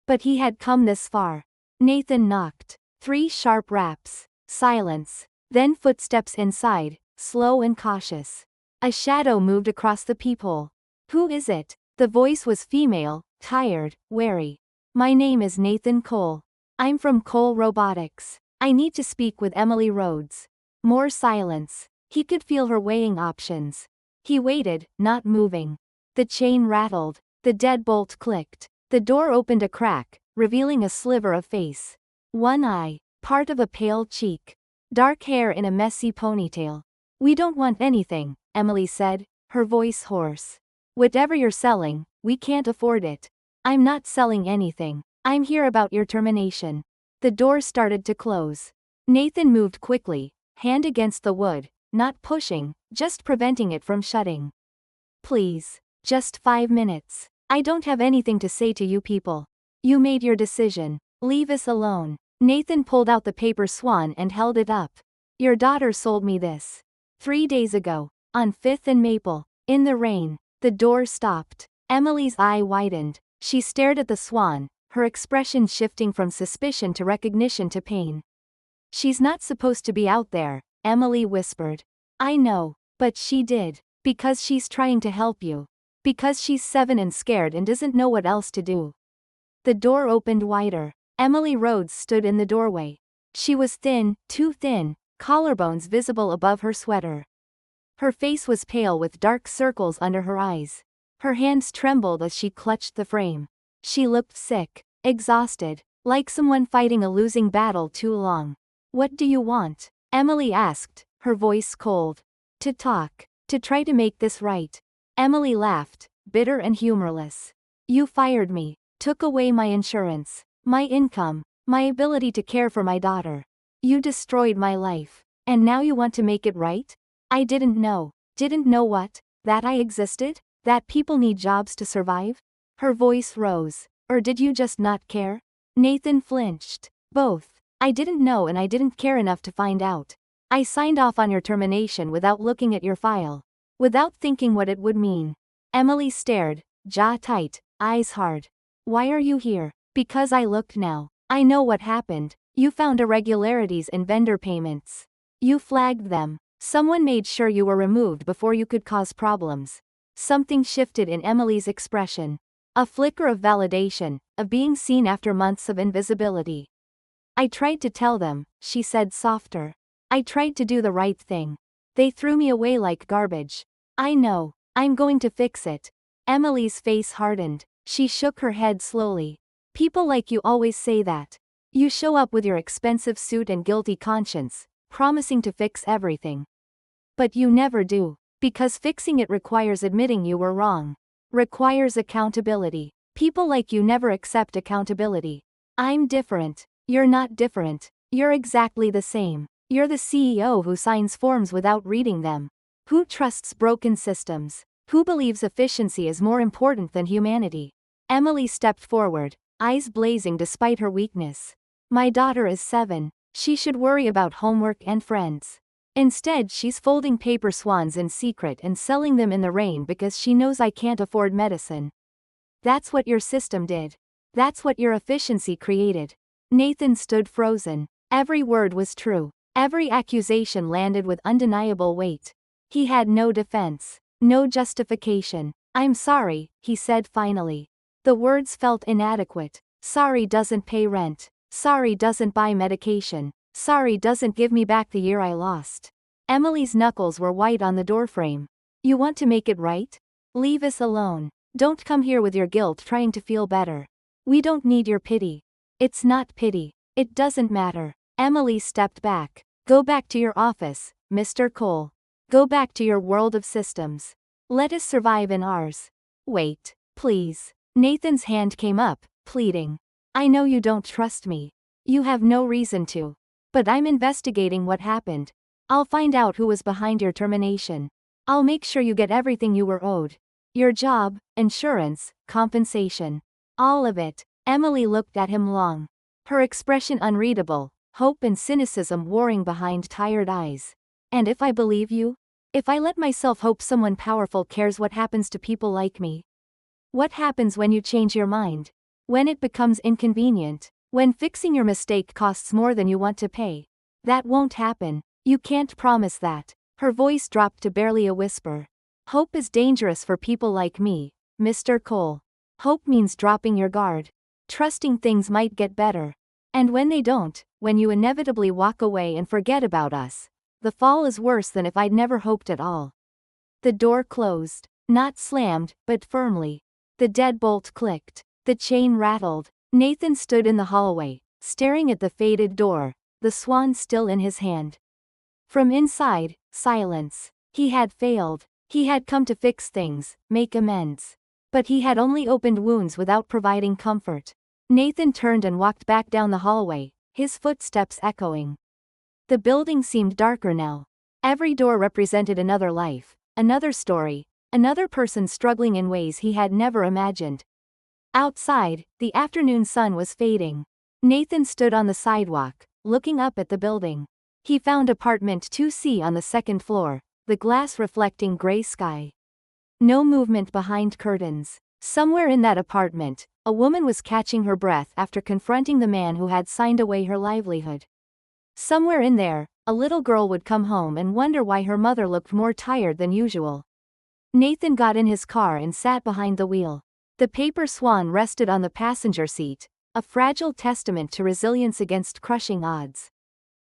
But he had come this far. Nathan knocked. 3 sharp raps. Silence. Then footsteps inside, slow and cautious. A shadow moved across the peephole. Who is it? The voice was female, tired, wary. My name is Nathan Cole. I'm from Cole Robotics. I need to speak with Emily Rhodes. More silence. He could feel her weighing options. He waited, not moving. The chain rattled. The deadbolt clicked. The door opened a crack, revealing a sliver of face. One eye, part of a pale cheek. Dark hair in a messy ponytail. We don't want anything, Emily said, her voice hoarse. Whatever you're selling, we can't afford it. I'm not selling anything. I'm here about your termination. The door started to close. Nathan moved quickly, hand against the wood, not pushing, just preventing it from shutting. Please. Just 5 minutes. I don't have anything to say to you people. You made your decision. Leave us alone. Nathan pulled out the paper swan and held it up. Your daughter sold me this. 3 days ago. On 5th and Maple. In the rain. The door stopped. Emily's eye widened. She stared at the swan, her expression shifting from suspicion to recognition to pain. She's not supposed to be out there, Emily whispered. I know, but she did. Because she's trying to help you. Because she's 7 and scared and doesn't know what else to do. The door opened wider. Emily Rhodes stood in the doorway. She was thin, too thin, collarbones visible above her sweater. Her face was pale with dark circles under her eyes. Her hands trembled as she clutched the frame. She looked sick, exhausted, like someone fighting a losing battle too long. What do you want? Emily asked, her voice cold. To talk. To try to make this right. Emily laughed, bitter and humorless. You fired me. Took away my insurance. My income. My ability to care for my daughter. You destroyed my life. And now you want to make it right? I didn't know. Didn't know what? That I existed? That people need jobs to survive? Her voice rose. Or did you just not care? Nathan flinched. Both. I didn't know and I didn't care enough to find out. I signed off on your termination without looking at your file. Without thinking what it would mean. Emily stared, jaw tight, eyes hard. Why are you here? Because I looked now. I know what happened. You found irregularities in vendor payments. You flagged them. Someone made sure you were removed before you could cause problems. Something shifted in Emily's expression. A flicker of validation, of being seen after months of invisibility. I tried to tell them, she said softer. I tried to do the right thing. They threw me away like garbage. I know. I'm going to fix it. Emily's face hardened. She shook her head slowly. People like you always say that. You show up with your expensive suit and guilty conscience, promising to fix everything. But you never do, because fixing it requires admitting you were wrong. Requires accountability. People like you never accept accountability. I'm different. You're not different. You're exactly the same. You're the CEO who signs forms without reading them. Who trusts broken systems? Who believes efficiency is more important than humanity? Emily stepped forward, eyes blazing despite her weakness. My daughter is 7. She should worry about homework and friends. Instead, she's folding paper swans in secret and selling them in the rain because she knows I can't afford medicine. That's what your system did. That's what your efficiency created. Nathan stood frozen. Every word was true. Every accusation landed with undeniable weight. He had no defense, no justification. I'm sorry, he said finally. The words felt inadequate. Sorry doesn't pay rent. Sorry doesn't buy medication. Sorry doesn't give me back the year I lost. Emily's knuckles were white on the doorframe. You want to make it right? Leave us alone. Don't come here with your guilt trying to feel better. We don't need your pity. It's not pity. It doesn't matter. Emily stepped back. Go back to your office, Mr. Cole. Go back to your world of systems. Let us survive in ours. Wait, please. Nathan's hand came up, pleading. I know you don't trust me. You have no reason to. But I'm investigating what happened. I'll find out who was behind your termination. I'll make sure you get everything you were owed. Your job, insurance, compensation. All of it. Emily looked at him long. Her expression unreadable, hope and cynicism warring behind tired eyes. And if I believe you? If I let myself hope someone powerful cares what happens to people like me? What happens when you change your mind? When it becomes inconvenient? When fixing your mistake costs more than you want to pay? That won't happen. You can't promise that. Her voice dropped to barely a whisper. Hope is dangerous for people like me, Mr. Cole. Hope means dropping your guard. Trusting things might get better. And when they don't, when you inevitably walk away and forget about us, the fall is worse than if I'd never hoped at all. The door closed. Not slammed, but firmly. The deadbolt clicked. The chain rattled. Nathan stood in the hallway, staring at the faded door, the swan still in his hand. From inside, silence. He had failed. He had come to fix things, make amends. But he had only opened wounds without providing comfort. Nathan turned and walked back down the hallway, his footsteps echoing. The building seemed darker now. Every door represented another life, another story, another person struggling in ways he had never imagined. Outside, the afternoon sun was fading. Nathan stood on the sidewalk, looking up at the building. He found apartment 2C on the second floor, the glass reflecting gray sky. No movement behind curtains. Somewhere in that apartment, a woman was catching her breath after confronting the man who had signed away her livelihood. Somewhere in there, a little girl would come home and wonder why her mother looked more tired than usual. Nathan got in his car and sat behind the wheel. The paper swan rested on the passenger seat, a fragile testament to resilience against crushing odds.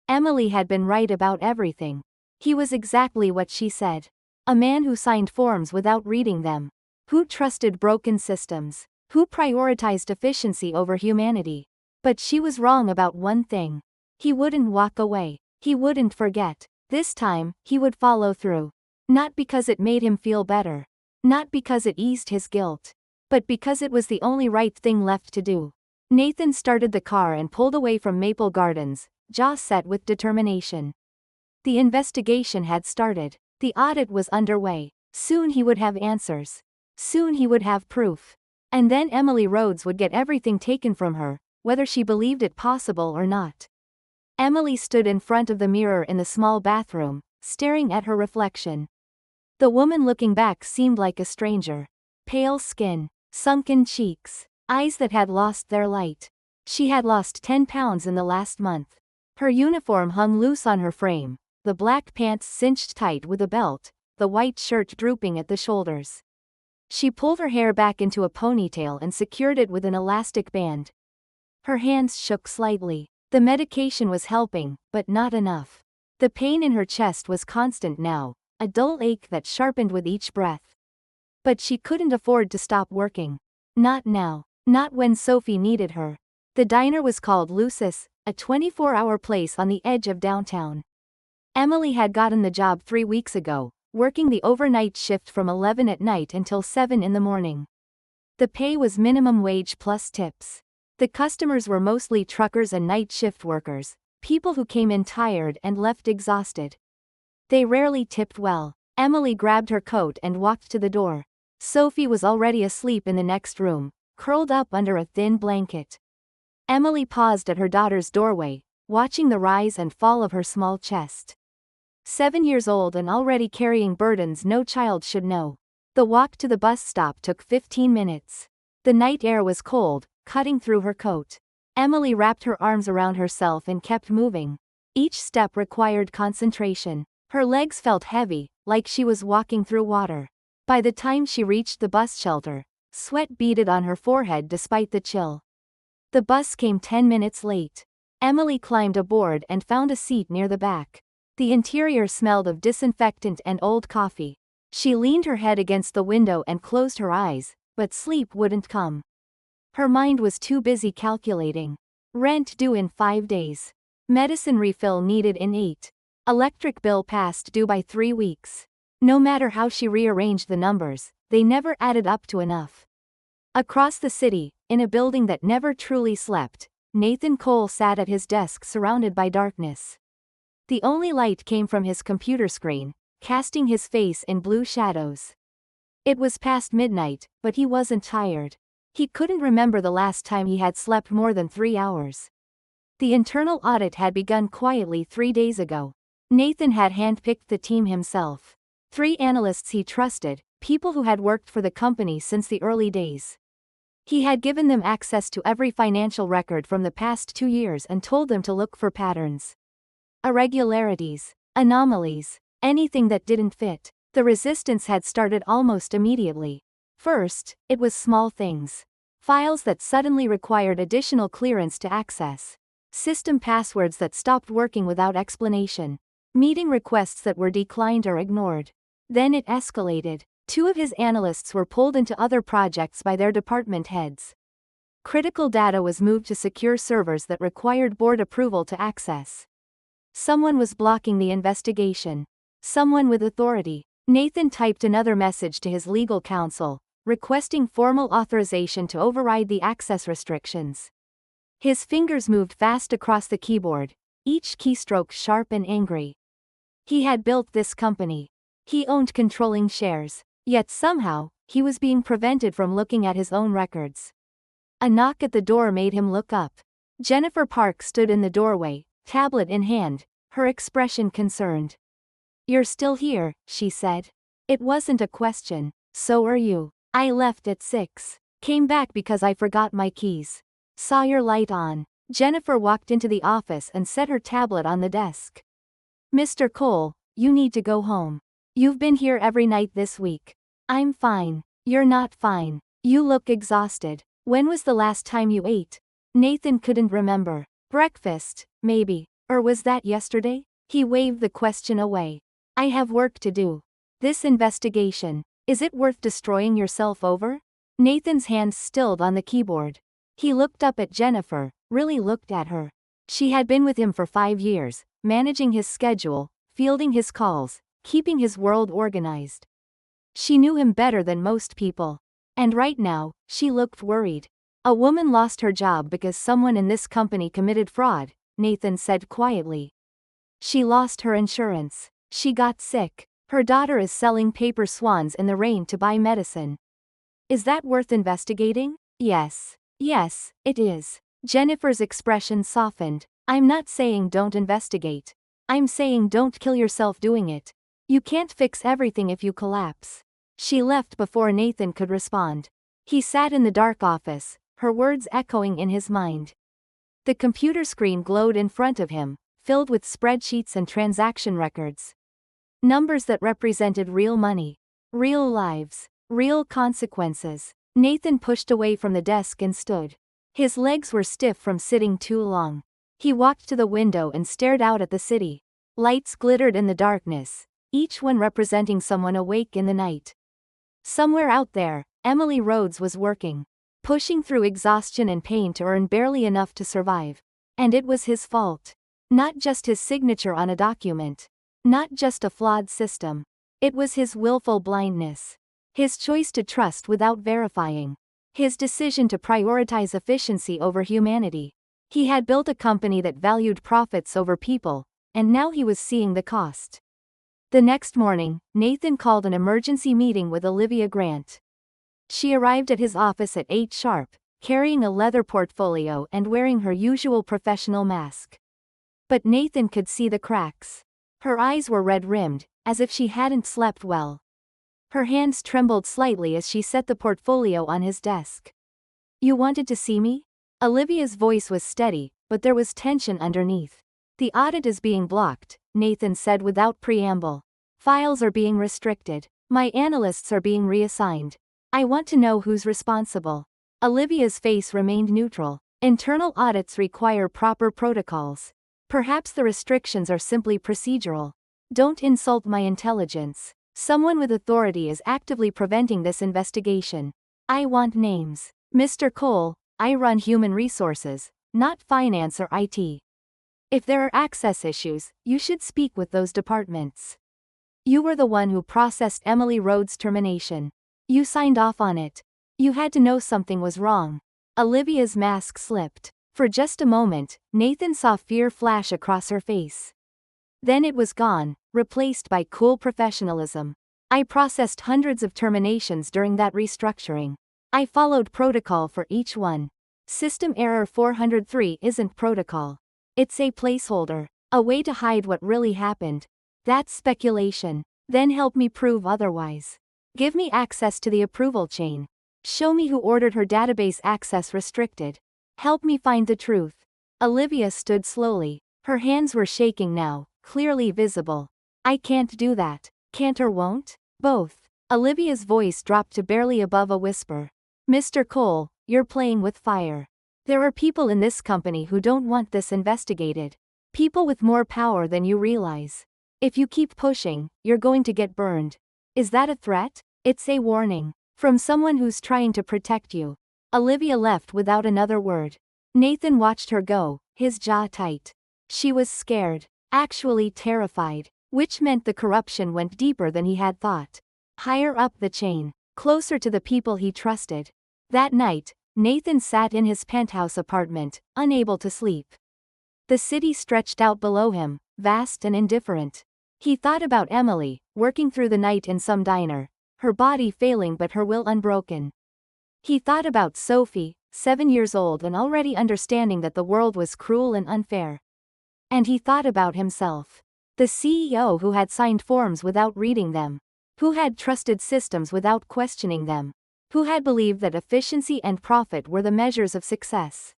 Emily had been right about everything. He was exactly what she said. A man who signed forms without reading them. Who trusted broken systems. Who prioritized efficiency over humanity. But she was wrong about one thing. He wouldn't walk away. He wouldn't forget. This time, he would follow through. Not because it made him feel better. Not because it eased his guilt. But because it was the only right thing left to do. Nathan started the car and pulled away from Maple Gardens, jaw set with determination. The investigation had started. The audit was underway. Soon he would have answers. Soon he would have proof. And then Emily Rhodes would get everything taken from her, whether she believed it possible or not. Emily stood in front of the mirror in the small bathroom, staring at her reflection. The woman looking back seemed like a stranger. Pale skin, sunken cheeks, eyes that had lost their light. She had lost 10 pounds in the last month. Her uniform hung loose on her frame, the black pants cinched tight with a belt, the white shirt drooping at the shoulders. She pulled her hair back into a ponytail and secured it with an elastic band. Her hands shook slightly. The medication was helping, but not enough. The pain in her chest was constant now, a dull ache that sharpened with each breath. But she couldn't afford to stop working. Not now. Not when Sophie needed her. The diner was called Lucis, a 24-hour place on the edge of downtown. Emily had gotten the job 3 weeks ago, working the overnight shift from 11 at night until 7 in the morning. The pay was minimum wage plus tips. The customers were mostly truckers and night shift workers, people who came in tired and left exhausted. They rarely tipped well. Emily grabbed her coat and walked to the door. Sophie was already asleep in the next room, curled up under a thin blanket. Emily paused at her daughter's doorway, watching the rise and fall of her small chest. 7 years old and already carrying burdens no child should know. The walk to the bus stop took 15 minutes. The night air was cold, cutting through her coat. Emily wrapped her arms around herself and kept moving. Each step required concentration. Her legs felt heavy, like she was walking through water. By the time she reached the bus shelter, sweat beaded on her forehead despite the chill. The bus came 10 minutes late. Emily climbed aboard and found a seat near the back. The interior smelled of disinfectant and old coffee. She leaned her head against the window and closed her eyes, but sleep wouldn't come. Her mind was too busy calculating. Rent due in 5 days. Medicine refill needed in 8. Electric bill past due by 3 weeks. No matter how she rearranged the numbers, they never added up to enough. Across the city, in a building that never truly slept, Nathan Cole sat at his desk surrounded by darkness. The only light came from his computer screen, casting his face in blue shadows. It was past midnight, but he wasn't tired. He couldn't remember the last time he had slept more than 3 hours. The internal audit had begun quietly 3 days ago. Nathan had handpicked the team himself. 3 analysts he trusted, people who had worked for the company since the early days. He had given them access to every financial record from the past 2 years and told them to look for patterns. Irregularities, anomalies, anything that didn't fit. The resistance had started almost immediately. First, it was small things. Files that suddenly required additional clearance to access. System passwords that stopped working without explanation. Meeting requests that were declined or ignored. Then it escalated. 2 of his analysts were pulled into other projects by their department heads. Critical data was moved to secure servers that required board approval to access. Someone was blocking the investigation. Someone with authority. Nathan typed another message to his legal counsel, requesting formal authorization to override the access restrictions. His fingers moved fast across the keyboard, each keystroke sharp and angry. He had built this company. He owned controlling shares. Yet somehow, he was being prevented from looking at his own records. A knock at the door made him look up. Jennifer Park stood in the doorway, tablet in hand, her expression concerned. "You're still here," she said. It wasn't a question. "So are you. I left at 6. Came back because I forgot my keys. Saw your light on." Jennifer walked into the office and set her tablet on the desk. "Mr. Cole, you need to go home. You've been here every night this week." "I'm fine." "You're not fine. You look exhausted. When was the last time you ate?" Nathan couldn't remember. "Breakfast, maybe. Or was that yesterday?" He waved the question away. "I have work to do. This investigation. Is it worth destroying yourself over?" Nathan's hands stilled on the keyboard. He looked up at Jennifer, really looked at her. She had been with him for 5 years, managing his schedule, fielding his calls, keeping his world organized. She knew him better than most people. And right now, she looked worried. "A woman lost her job because someone in this company committed fraud," Nathan said quietly. "She lost her insurance. She got sick. Her daughter is selling paper swans in the rain to buy medicine. Is that worth investigating?" "Yes. Yes, it is." Jennifer's expression softened. "I'm not saying don't investigate. I'm saying don't kill yourself doing it. You can't fix everything if you collapse." She left before Nathan could respond. He sat in the dark office, her words echoing in his mind. The computer screen glowed in front of him, filled with spreadsheets and transaction records. Numbers that represented real money. Real lives. Real consequences. Nathan pushed away from the desk and stood. His legs were stiff from sitting too long. He walked to the window and stared out at the city. Lights glittered in the darkness, each one representing someone awake in the night. Somewhere out there, Emily Rhodes was working. pushing through exhaustion and pain to earn barely enough to survive. And it was his fault. Not just his signature on a document. Not just a flawed system. It was his willful blindness. His choice to trust without verifying. His decision to prioritize efficiency over humanity. He had built a company that valued profits over people, and now he was seeing the cost. The next morning, Nathan called an emergency meeting with Olivia Grant. She arrived at his office at 8 sharp, carrying a leather portfolio and wearing her usual professional mask. But Nathan could see the cracks. Her eyes were red-rimmed, as if she hadn't slept well. Her hands trembled slightly as she set the portfolio on his desk. "You wanted to see me?" Olivia's voice was steady, but there was tension underneath. "The audit is being blocked," Nathan said without preamble. "Files are being restricted. My analysts are being reassigned. I want to know who's responsible." Olivia's face remained neutral. "Internal audits require proper protocols. Perhaps the restrictions are simply procedural. Don't insult my intelligence. Someone with authority is actively preventing this investigation. I want names. Mr. Cole, I run human resources, not finance or IT. If there are access issues, you should speak with those departments. You were the one who processed Emily Rhodes' termination. You signed off on it. You had to know something was wrong." Olivia's mask slipped. For just a moment, Nathan saw fear flash across her face. Then it was gone, replaced by cool professionalism. "I processed hundreds of terminations during that restructuring. I followed protocol for each one. System error 403 isn't protocol. It's a placeholder, a way to hide what really happened. That's speculation. Then help me prove otherwise. Give me access to the approval chain. Show me who ordered her database access restricted. Help me find the truth." Olivia stood slowly. Her hands were shaking now, clearly visible. "I can't do that. Can't or won't?" "Both." Olivia's voice dropped to barely above a whisper. "Mr. Cole, you're playing with fire. There are people in this company who don't want this investigated. People with more power than you realize. If you keep pushing, you're going to get burned." "Is that a threat?" "It's a warning. From someone who's trying to protect you." Olivia left without another word. Nathan watched her go, his jaw tight. She was scared. Actually terrified. Which meant the corruption went deeper than he had thought. Higher up the chain. Closer to the people he trusted. That night, Nathan sat in his penthouse apartment, unable to sleep. The city stretched out below him, vast and indifferent. He thought about Emily, working through the night in some diner, her body failing but her will unbroken. He thought about Sophie, 7 years old and already understanding that the world was cruel and unfair. And he thought about himself. The CEO who had signed forms without reading them. Who had trusted systems without questioning them. Who had believed that efficiency and profit were the measures of success.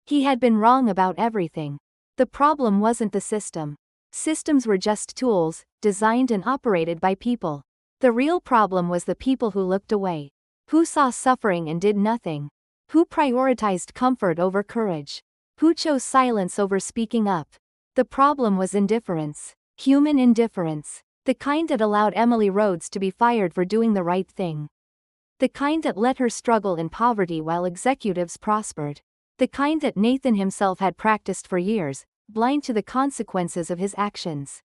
He had been wrong about everything. The problem wasn't the system. Systems were just tools, designed and operated by people. The real problem was the people who looked away. Who saw suffering and did nothing. Who prioritized comfort over courage. Who chose silence over speaking up. The problem was indifference. Human indifference. The kind that allowed Emily Rhodes to be fired for doing the right thing. The kind that let her struggle in poverty while executives prospered. The kind that Nathan himself had practiced for years, blind to the consequences of his actions.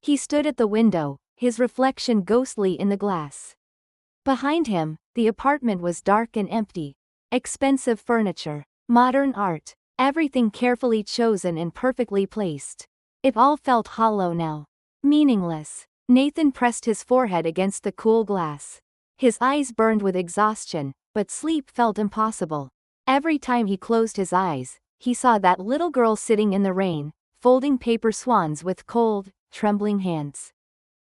He stood at the window, his reflection ghostly in the glass. Behind him, the apartment was dark and empty. Expensive furniture. Modern art. Everything carefully chosen and perfectly placed. It all felt hollow now. Meaningless. Nathan pressed his forehead against the cool glass. His eyes burned with exhaustion, but sleep felt impossible. Every time he closed his eyes, he saw that little girl sitting in the rain, folding paper swans with cold, trembling hands.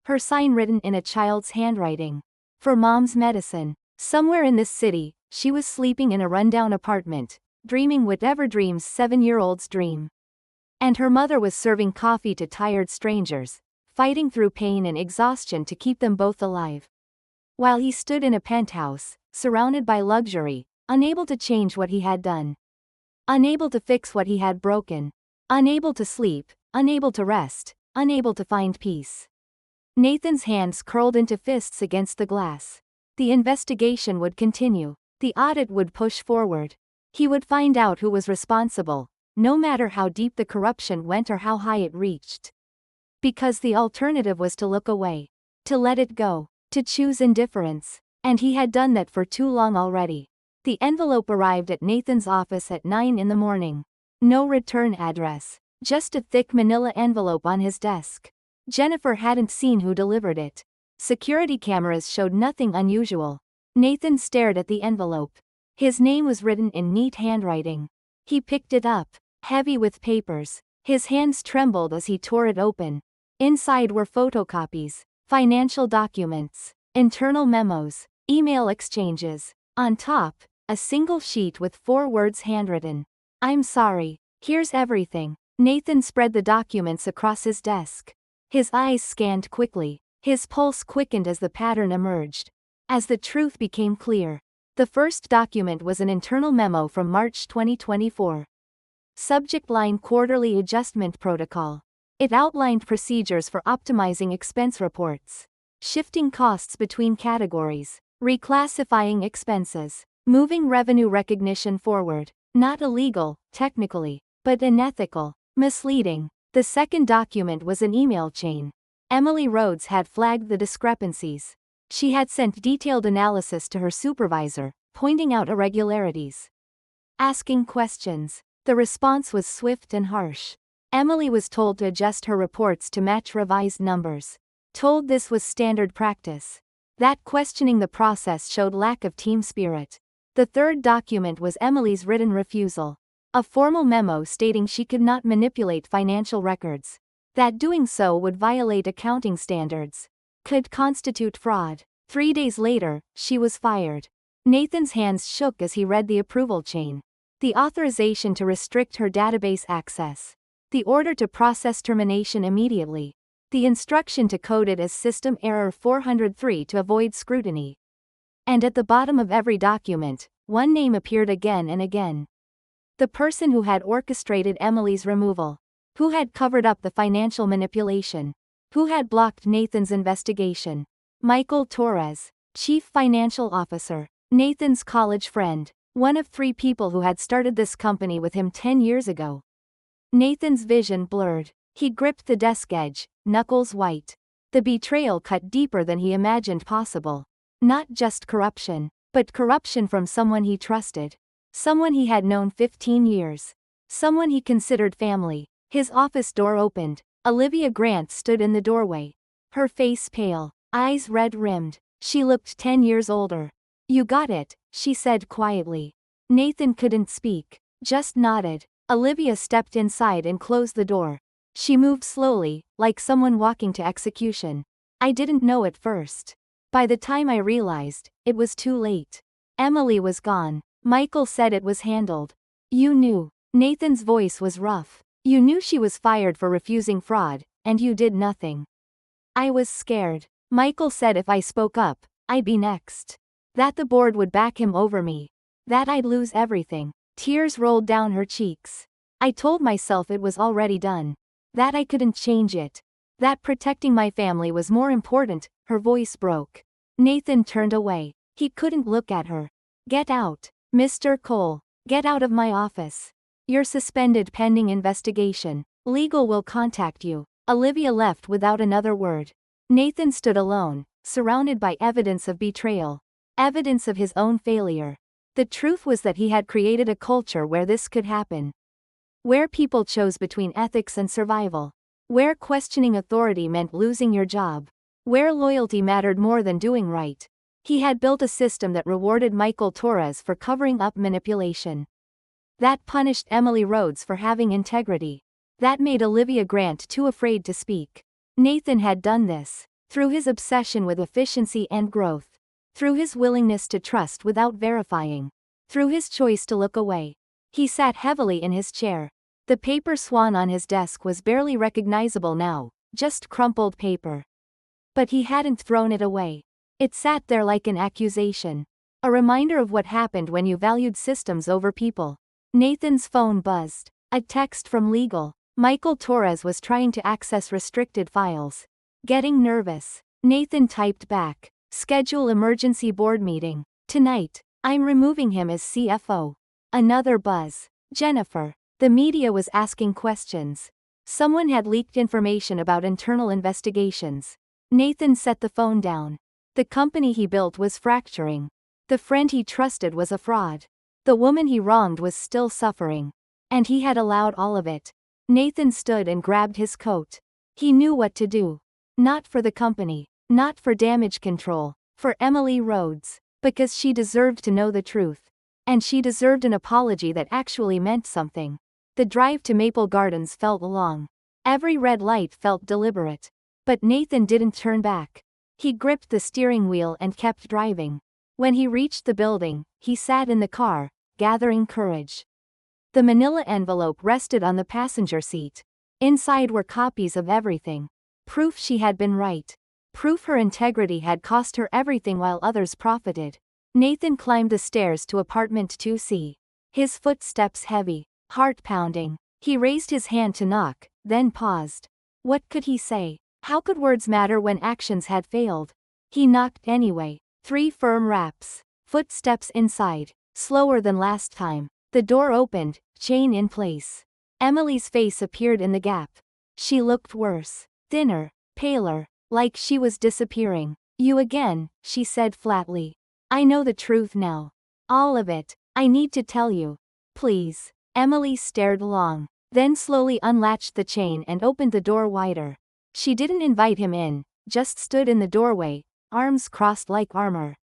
Her sign written in a child's handwriting. For Mom's medicine. Somewhere in this city, she was sleeping in a rundown apartment, dreaming whatever dreams 7-year-olds dream. And her mother was serving coffee to tired strangers, fighting through pain and exhaustion to keep them both alive. While he stood in a penthouse, surrounded by luxury, unable to change what he had done. Unable to fix what he had broken. Unable to sleep, unable to rest, unable to find peace. Nathan's hands curled into fists against the glass. The investigation would continue. The audit would push forward. He would find out who was responsible, no matter how deep the corruption went or how high it reached. Because the alternative was to look away, to let it go, to choose indifference. And he had done that for too long already. The envelope arrived at Nathan's office at 9 in the morning. No return address, just a thick manila envelope on his desk. Jennifer hadn't seen who delivered it. Security cameras showed nothing unusual. Nathan stared at the envelope. His name was written in neat handwriting. He picked it up, heavy with papers. His hands trembled as he tore it open. Inside were photocopies, financial documents, internal memos, email exchanges. On top, a single sheet with 4 words handwritten. "I'm sorry, here's everything." Nathan spread the documents across his desk. His eyes scanned quickly. His pulse quickened as the pattern emerged. As the truth became clear. The first document was an internal memo from March 2024. Subject line: Quarterly Adjustment Protocol. It outlined procedures for optimizing expense reports, shifting costs between categories, reclassifying expenses, moving revenue recognition forward. Not illegal, technically, but unethical, misleading. The second document was an email chain. Emily Rhodes had flagged the discrepancies. She had sent detailed analysis to her supervisor, pointing out irregularities, asking questions. The response was swift and harsh. Emily was told to adjust her reports to match revised numbers. Told this was standard practice. That questioning the process showed lack of team spirit. The third document was Emily's written refusal. A formal memo stating she could not manipulate financial records. That doing so would violate accounting standards. Could constitute fraud. 3 days later, she was fired. Nathan's hands shook as he read the approval chain. The authorization to restrict her database access. The order to process termination immediately. The instruction to code it as System Error 403 to avoid scrutiny. And at the bottom of every document, one name appeared again and again. The person who had orchestrated Emily's removal. Who had covered up the financial manipulation. Who had blocked Nathan's investigation. Michael Torres, Chief Financial Officer. Nathan's college friend. One of 3 people who had started this company with him 10 years ago. Nathan's vision blurred. He gripped the desk edge, knuckles white. The betrayal cut deeper than he imagined possible. Not just corruption, but corruption from someone he trusted. Someone he had known 15 years. Someone he considered family. His office door opened. Olivia Grant stood in the doorway. Her face pale, eyes red-rimmed. She looked 10 years older. "You got it," she said quietly. Nathan couldn't speak, just nodded. Olivia stepped inside and closed the door. She moved slowly, like someone walking to execution. "I didn't know at first. By the time I realized, it was too late." Emily was gone. Michael said it was handled. "You knew." Nathan's voice was rough. "You knew she was fired for refusing fraud, and you did nothing." "I was scared." Michael said if I spoke up, I'd be next. That the board would back him over me. That I'd lose everything. Tears rolled down her cheeks. I told myself it was already done. That I couldn't change it. That protecting my family was more important. Her voice broke. Nathan turned away. He couldn't look at her. "Get out, Mr. Cole. Get out of my office. You're suspended pending investigation. Legal will contact you." Olivia left without another word. Nathan stood alone, surrounded by evidence of betrayal. Evidence of his own failure. The truth was that he had created a culture where this could happen. Where people chose between ethics and survival. Where questioning authority meant losing your job. Where loyalty mattered more than doing right. He had built a system that rewarded Michael Torres for covering up manipulation. That punished Emily Rhodes for having integrity. That made Olivia Grant too afraid to speak. Nathan had done this through his obsession with efficiency and growth. Through his willingness to trust without verifying. Through his choice to look away. He sat heavily in his chair. The paper swan on his desk was barely recognizable now, just crumpled paper. But he hadn't thrown it away. It sat there like an accusation. A reminder of what happened when you valued systems over people. Nathan's phone buzzed. A text from legal. Michael Torres was trying to access restricted files. Getting nervous. Nathan typed back. "Schedule emergency board meeting. Tonight." I'm removing him as CFO. Another buzz. Jennifer. The media was asking questions. Someone had leaked information about internal investigations. Nathan set the phone down. The company he built was fracturing. The friend he trusted was a fraud. The woman he wronged was still suffering. And he had allowed all of it. Nathan stood and grabbed his coat. He knew what to do. Not for the company. Not for damage control. For Emily Rhodes. Because she deserved to know the truth. And she deserved an apology that actually meant something. The drive to Maple Gardens felt long. Every red light felt deliberate. But Nathan didn't turn back. He gripped the steering wheel and kept driving. When he reached the building, he sat in the car, gathering courage. The manila envelope rested on the passenger seat. Inside were copies of everything. Proof she had been right. Proof her integrity had cost her everything while others profited. Nathan climbed the stairs to apartment 2C. His footsteps heavy, heart pounding. He raised his hand to knock, then paused. What could he say? How could words matter when actions had failed? He knocked anyway. 3 firm raps. Footsteps inside. Slower than last time. The door opened, chain in place. Emily's face appeared in the gap. She looked worse. Thinner. Paler. Like she was disappearing. You again, she said flatly. I know the truth now. All of it. I need to tell you. Please. Emily stared long. Then slowly unlatched the chain and opened the door wider. She didn't invite him in, just stood in the doorway, arms crossed like armor.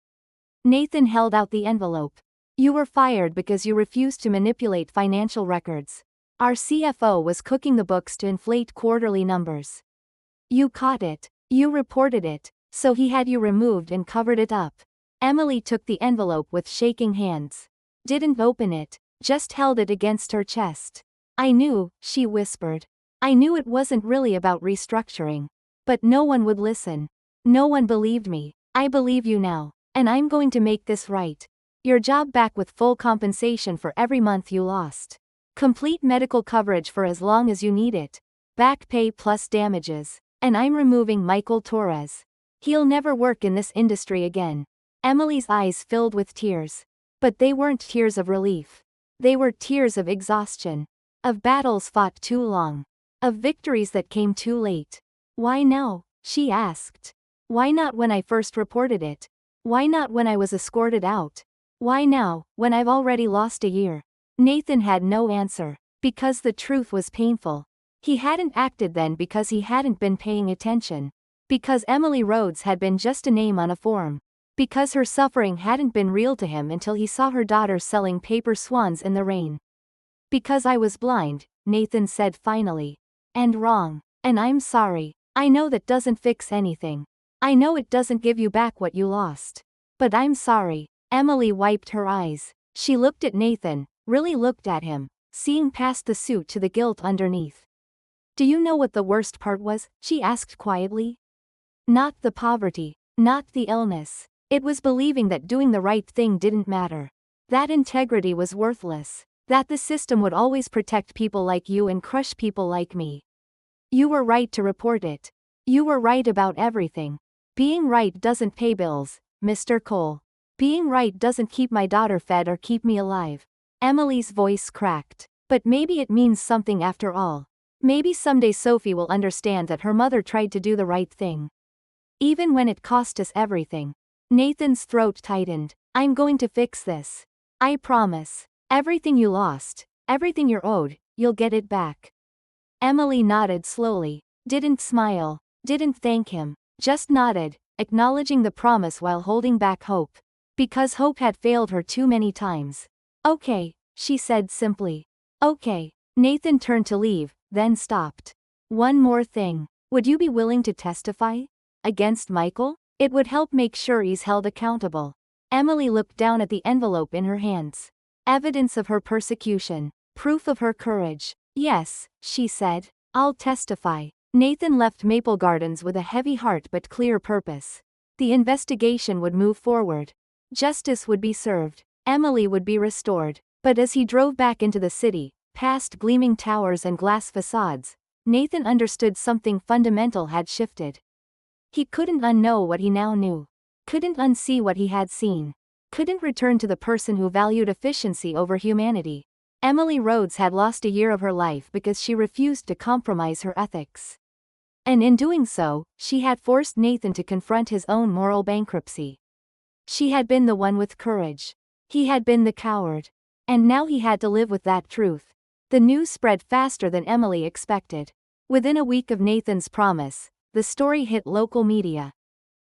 Nathan held out the envelope. You were fired because you refused to manipulate financial records. Our CFO was cooking the books to inflate quarterly numbers. You caught it. You reported it, so he had you removed and covered it up. Emily took the envelope with shaking hands. Didn't open it, just held it against her chest. I knew, she whispered. I knew it wasn't really about restructuring. But no one would listen. No one believed me. I believe you now. And I'm going to make this right. Your job back with full compensation for every month you lost. Complete medical coverage for as long as you need it. Back pay plus damages. And I'm removing Michael Torres. He'll never work in this industry again. Emily's eyes filled with tears. But they weren't tears of relief. They were tears of exhaustion. Of battles fought too long. Of victories that came too late. Why now? She asked. Why not when I first reported it? Why not when I was escorted out? Why now, when I've already lost a year? Nathan had no answer. Because the truth was painful. He hadn't acted then because he hadn't been paying attention. Because Emily Rhodes had been just a name on a form. Because her suffering hadn't been real to him until he saw her daughter selling paper swans in the rain. Because I was blind, Nathan said finally. And wrong. And I'm sorry. I know that doesn't fix anything. I know it doesn't give you back what you lost. But I'm sorry. Emily wiped her eyes. She looked at Nathan, really looked at him, seeing past the suit to the guilt underneath. Do you know what the worst part was? She asked quietly. Not the poverty. Not the illness. It was believing that doing the right thing didn't matter. That integrity was worthless. That the system would always protect people like you and crush people like me. You were right to report it. You were right about everything. Being right doesn't pay bills, Mr. Cole. Being right doesn't keep my daughter fed or keep me alive. Emily's voice cracked. But maybe it means something after all. Maybe someday Sophie will understand that her mother tried to do the right thing. Even when it cost us everything. Nathan's throat tightened. I'm going to fix this. I promise. Everything you lost, everything you're owed, you'll get it back. Emily nodded slowly. Didn't smile. Didn't thank him. Just nodded, acknowledging the promise while holding back hope. Because hope had failed her too many times. Okay, she said simply. Okay. Nathan turned to leave, then stopped. One more thing. Would you be willing to testify? Against Michael? It would help make sure he's held accountable. Emily looked down at the envelope in her hands. Evidence of her persecution. Proof of her courage. Yes, she said. I'll testify. Nathan left Maple Gardens with a heavy heart but clear purpose. The investigation would move forward. Justice would be served. Emily would be restored. But as he drove back into the city, past gleaming towers and glass facades, Nathan understood something fundamental had shifted. He couldn't unknow what he now knew. Couldn't unsee what he had seen. couldn't return to the person who valued efficiency over humanity. Emily Rhodes had lost a year of her life because she refused to compromise her ethics. And in doing so, she had forced Nathan to confront his own moral bankruptcy. She had been the one with courage. He had been the coward. And now he had to live with that truth. The news spread faster than Emily expected. Within a week of Nathan's promise, the story hit local media.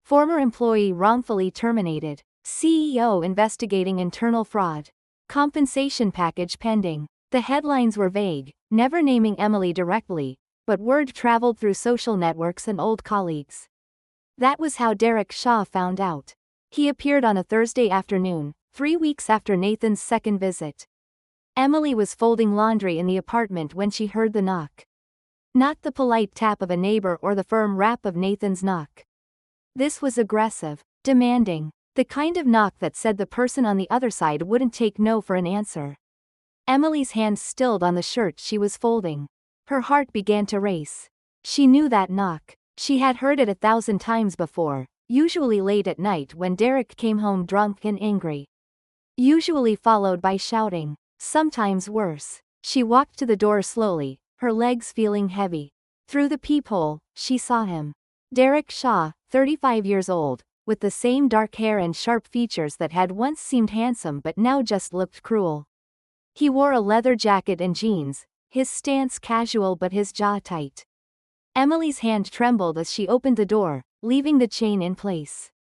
Former employee wrongfully terminated. CEO investigating internal fraud. Compensation package pending. The headlines were vague, never naming Emily directly, but word traveled through social networks and old colleagues. That was how Derek Shaw found out. He appeared on a Thursday afternoon, 3 weeks after Nathan's second visit. Emily was folding laundry in the apartment when she heard the knock. Not the polite tap of a neighbor or the firm rap of Nathan's knock. This was aggressive, demanding, the kind of knock that said the person on the other side wouldn't take no for an answer. Emily's hands stilled on the shirt she was folding. Her heart began to race. She knew that knock. She had heard it 1,000 times before, usually late at night when Derek came home drunk and angry. Usually followed by shouting. Sometimes worse. She walked to the door slowly, her legs feeling heavy. Through the peephole, she saw him. Derek Shaw, 35 years old, with the same dark hair and sharp features that had once seemed handsome but now just looked cruel. He wore a leather jacket and jeans, his stance casual but his jaw tight. Emily's hand trembled as she opened the door, leaving the chain in place.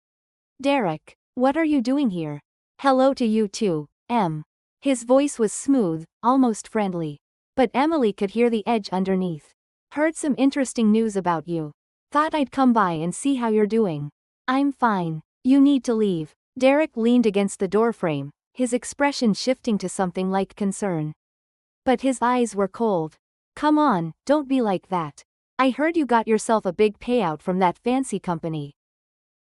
"Derek, what are you doing here?" "Hello to you too, Em." His voice was smooth, almost friendly. But Emily could hear the edge underneath. "Heard some interesting news about you. Thought I'd come by and see how you're doing." "I'm fine. You need to leave." Derek leaned against the doorframe, his expression shifting to something like concern. But his eyes were cold. "Come on, don't be like that. I heard you got yourself a big payout from that fancy company.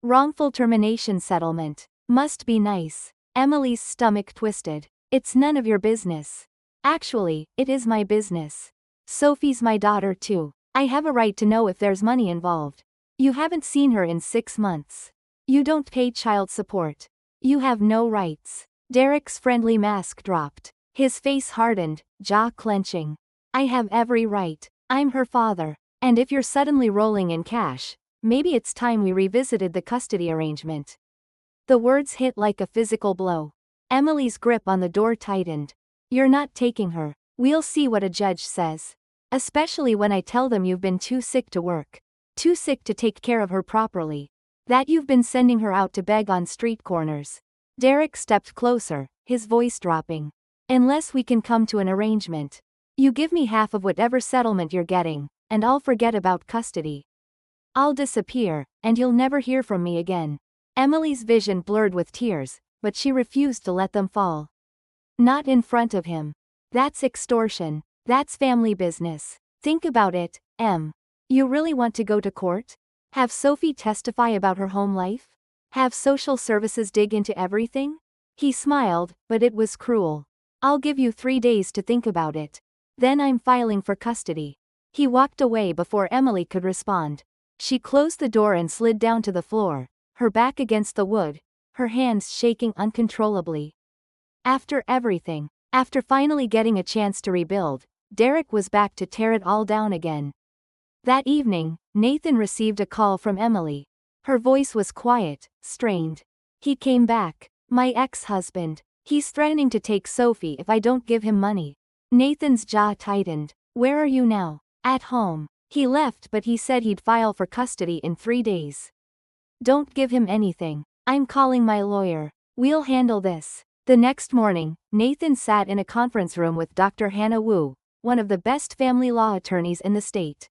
Wrongful termination settlement. Must be nice." Emily's stomach twisted. "It's none of your business." "Actually, it is my business. Sophie's my daughter too. I have a right to know if there's money involved. You haven't seen her in 6 months. You don't pay child support. You have no rights." Derek's friendly mask dropped. His face hardened, jaw clenching. "I have every right. I'm her father. And if you're suddenly rolling in cash, maybe it's time we revisited the custody arrangement." The words hit like a physical blow. Emily's grip on the door tightened. "You're not taking her. We'll see what a judge says. Especially when I tell them you've been too sick to work. Too sick to take care of her properly. That you've been sending her out to beg on street corners." Derek stepped closer, his voice dropping. "Unless we can come to an arrangement. You give me half of whatever settlement you're getting, and I'll forget about custody. I'll disappear, and you'll never hear from me again." Emily's vision blurred with tears, but she refused to let them fall. "Not in front of him. That's extortion. That's family business. Think about it, Em. You really want to go to court? Have Sophie testify about her home life? Have social services dig into everything?" He smiled, but it was cruel. "I'll give you 3 days to think about it. Then I'm filing for custody." He walked away before Emily could respond. She closed the door and slid down to the floor, her back against the wood, her hands shaking uncontrollably. After everything, after finally getting a chance to rebuild, Derek was back to tear it all down again. That evening, Nathan received a call from Emily. Her voice was quiet, strained. "He came back. My ex-husband. He's threatening to take Sophie if I don't give him money." Nathan's jaw tightened. "Where are you now?" "At home. He left but he said he'd file for custody in 3 days. Don't give him anything. I'm calling my lawyer. We'll handle this." The next morning, Nathan sat in a conference room with Dr. Hannah Wu, one of the best family law attorneys in the state.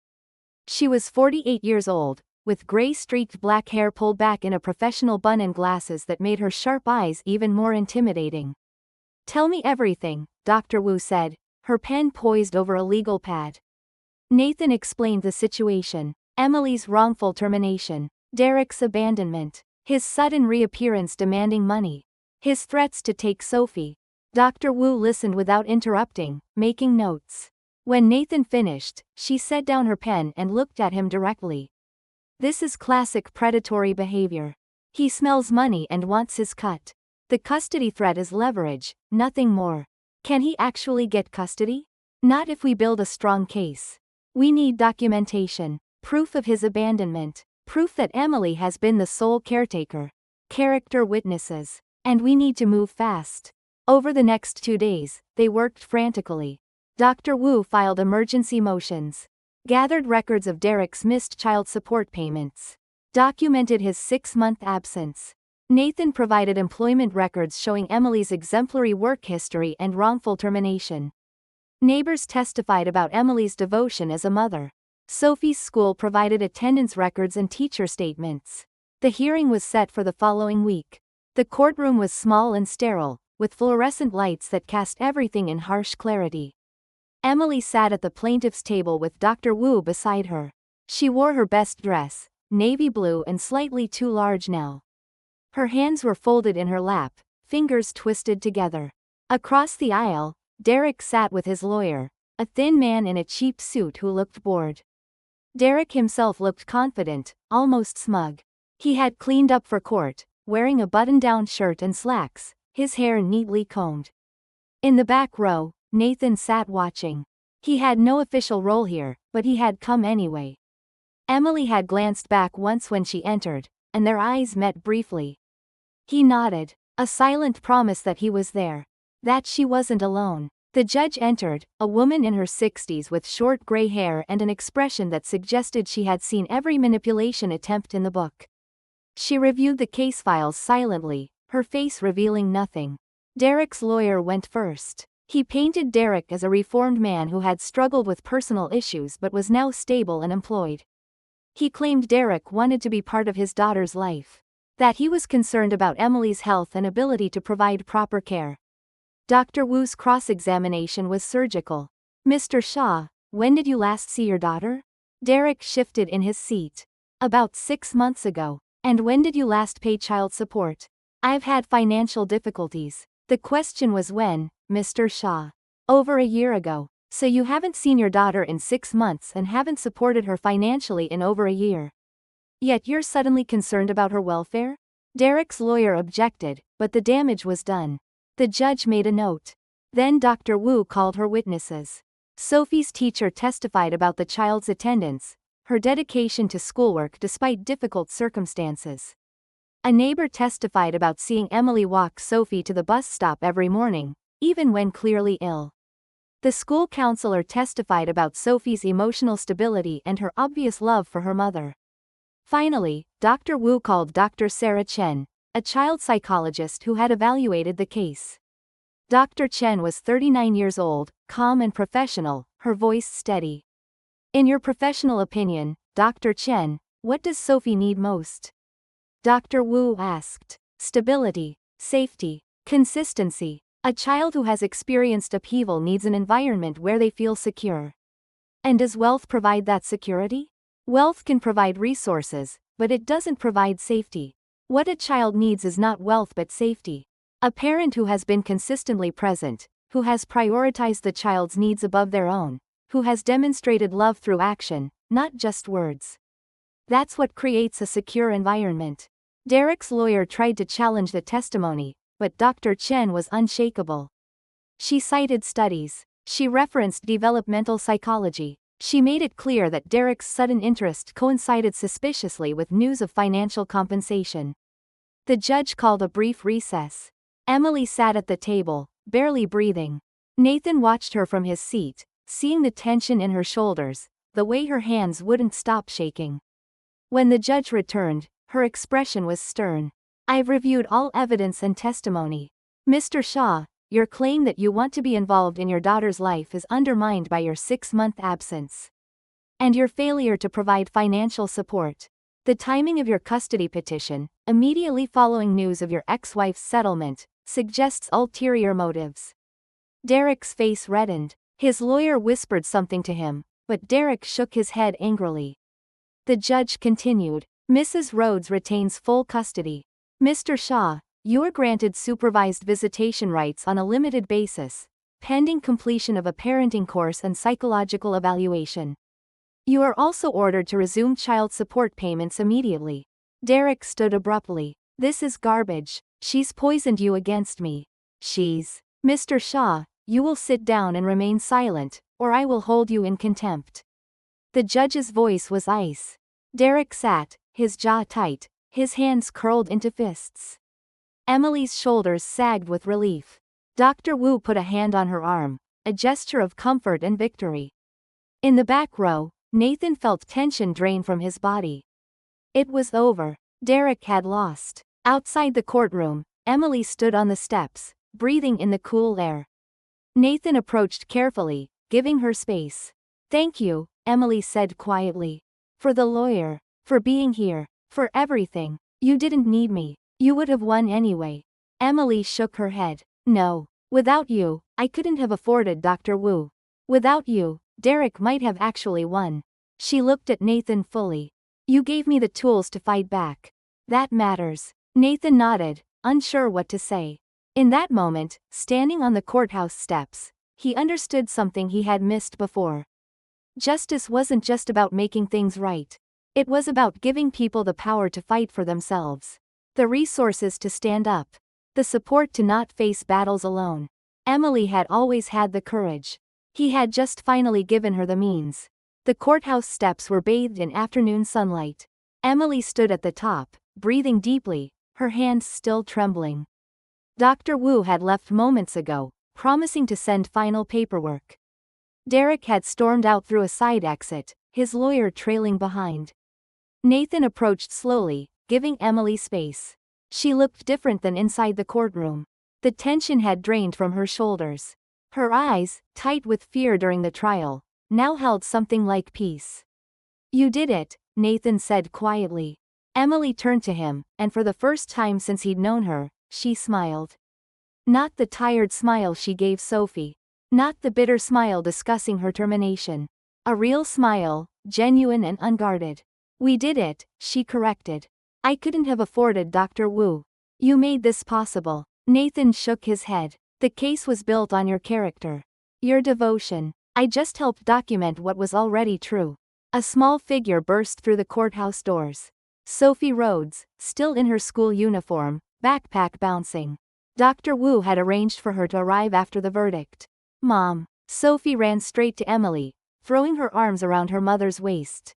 She was 48 years old, with gray-streaked black hair pulled back in a professional bun and glasses that made her sharp eyes even more intimidating. "Tell me everything," Dr. Wu said, her pen poised over a legal pad. Nathan explained the situation: Emily's wrongful termination, Derek's abandonment, his sudden reappearance demanding money, his threats to take Sophie. Dr. Wu listened without interrupting, making notes. When Nathan finished, she set down her pen and looked at him directly. "This is classic predatory behavior. He smells money and wants his cut. The custody threat is leverage, nothing more. Can he actually get custody? Not if we build a strong case. We need documentation, proof of his abandonment, proof that Emily has been the sole caretaker, character witnesses, and we need to move fast. Over the next 2 days, they worked frantically. Dr. Wu filed emergency motions, gathered records of Derek's missed child support payments, documented his 6-month absence. Nathan provided employment records showing Emily's exemplary work history and wrongful termination. Neighbors testified about Emily's devotion as a mother. Sophie's school provided attendance records and teacher statements. The hearing was set for the following week. The courtroom was small and sterile, with fluorescent lights that cast everything in harsh clarity. Emily sat at the plaintiff's table with Dr. Wu beside her. She wore her best dress, navy blue and slightly too large now. Her hands were folded in her lap, fingers twisted together. Across the aisle, Derek sat with his lawyer, a thin man in a cheap suit who looked bored. Derek himself looked confident, almost smug. He had cleaned up for court, wearing a button-down shirt and slacks, his hair neatly combed. In the back row, Nathan sat watching. He had no official role here, but he had come anyway. Emily had glanced back once when she entered, and their eyes met briefly. He nodded, a silent promise that he was there, that she wasn't alone. The judge entered, a woman in her 60s with short gray hair and an expression that suggested she had seen every manipulation attempt in the book. She reviewed the case files silently, her face revealing nothing. Derek's lawyer went first. He painted Derek as a reformed man who had struggled with personal issues but was now stable and employed. He claimed Derek wanted to be part of his daughter's life, that he was concerned about Emily's health and ability to provide proper care. Dr. Wu's cross-examination was surgical. Mr. Shaw, when did you last see your daughter? Derek shifted in his seat. About 6 months ago. And when did you last pay child support? I've had financial difficulties. The question was when, Mr. Shaw. Over a year ago. So you haven't seen your daughter in 6 months and haven't supported her financially in over a year. Yet you're suddenly concerned about her welfare? Derek's lawyer objected, but the damage was done. The judge made a note. Then Dr. Wu called her witnesses. Sophie's teacher testified about the child's attendance, her dedication to schoolwork despite difficult circumstances. A neighbor testified about seeing Emily walk Sophie to the bus stop every morning, even when clearly ill. The school counselor testified about Sophie's emotional stability and her obvious love for her mother. Finally, Dr. Wu called Dr. Sarah Chen, a child psychologist who had evaluated the case. Dr. Chen was 39 years old, calm and professional, her voice steady. In your professional opinion, Dr. Chen, what does Sophie need most? Dr. Wu asked. Stability, safety, consistency. A child who has experienced upheaval needs an environment where they feel secure. And does wealth provide that security? Wealth can provide resources, but it doesn't provide safety. What a child needs is not wealth but safety. A parent who has been consistently present, who has prioritized the child's needs above their own, who has demonstrated love through action, not just words. That's what creates a secure environment. Derek's lawyer tried to challenge the testimony, but Dr. Chen was unshakable. She cited studies. She referenced developmental psychology. She made it clear that Derek's sudden interest coincided suspiciously with news of financial compensation. The judge called a brief recess. Emily sat at the table, barely breathing. Nathan watched her from his seat, seeing the tension in her shoulders, the way her hands wouldn't stop shaking. When the judge returned, her expression was stern. I've reviewed all evidence and testimony. Mr. Shaw, your claim that you want to be involved in your daughter's life is undermined by your 6-month absence. And your failure to provide financial support. The timing of your custody petition, immediately following news of your ex-wife's settlement, suggests ulterior motives. Derek's face reddened. His lawyer whispered something to him, but Derek shook his head angrily. The judge continued. Mrs. Rhodes retains full custody. Mr. Shaw, you are granted supervised visitation rights on a limited basis, pending completion of a parenting course and psychological evaluation. You are also ordered to resume child support payments immediately. Derek stood abruptly. This is garbage. She's poisoned you against me. Mr. Shaw, you will sit down and remain silent, or I will hold you in contempt. The judge's voice was ice. Derek sat, his jaw tight, his hands curled into fists. Emily's shoulders sagged with relief. Dr. Wu put a hand on her arm, a gesture of comfort and victory. In the back row, Nathan felt tension drain from his body. It was over. Derek had lost. Outside the courtroom, Emily stood on the steps, breathing in the cool air. Nathan approached carefully, giving her space. Thank you, Emily said quietly. For the lawyer. For being here. For everything. You didn't need me. You would have won anyway. Emily shook her head. No. Without you, I couldn't have afforded Dr. Wu. Without you, Derek might have actually won. She looked at Nathan fully. You gave me the tools to fight back. That matters. Nathan nodded, unsure what to say. In that moment, standing on the courthouse steps, he understood something he had missed before. Justice wasn't just about making things right. It was about giving people the power to fight for themselves. The resources to stand up. The support to not face battles alone. Emily had always had the courage. He had just finally given her the means. The courthouse steps were bathed in afternoon sunlight. Emily stood at the top, breathing deeply, her hands still trembling. Dr. Wu had left moments ago, promising to send final paperwork. Derek had stormed out through a side exit, his lawyer trailing behind. Nathan approached slowly, giving Emily space. She looked different than inside the courtroom. The tension had drained from her shoulders. Her eyes, tight with fear during the trial, now held something like peace. You did it, Nathan said quietly. Emily turned to him, and for the first time since he'd known her, she smiled. Not the tired smile she gave Sophie. Not the bitter smile discussing her termination. A real smile, genuine and unguarded. We did it, she corrected. I couldn't have afforded Dr. Wu. You made this possible. Nathan shook his head. The case was built on your character. Your devotion. I just helped document what was already true. A small figure burst through the courthouse doors. Sophie Rhodes, still in her school uniform, backpack bouncing. Dr. Wu had arranged for her to arrive after the verdict. Mom. Sophie ran straight to Emily, throwing her arms around her mother's waist.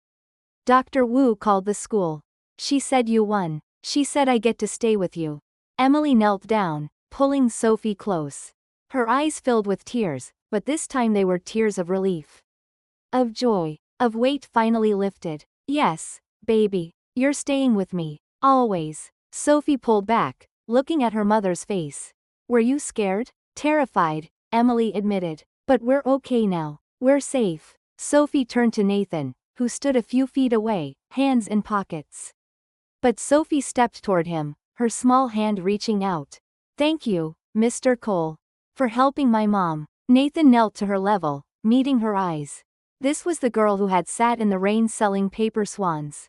Dr. Wu called the school. She said you won. She said I get to stay with you. Emily knelt down, pulling Sophie close. Her eyes filled with tears, but this time they were tears of relief. Of joy. Of weight finally lifted. Yes, baby. You're staying with me. Always. Sophie pulled back, looking at her mother's face. Were you scared? Terrified, Emily admitted. But we're okay now. We're safe. Sophie turned to Nathan, who stood a few feet away, hands in pockets. But Sophie stepped toward him, her small hand reaching out. Thank you, Mr. Cole. For helping my mom. Nathan knelt to her level, meeting her eyes. This was the girl who had sat in the rain selling paper swans.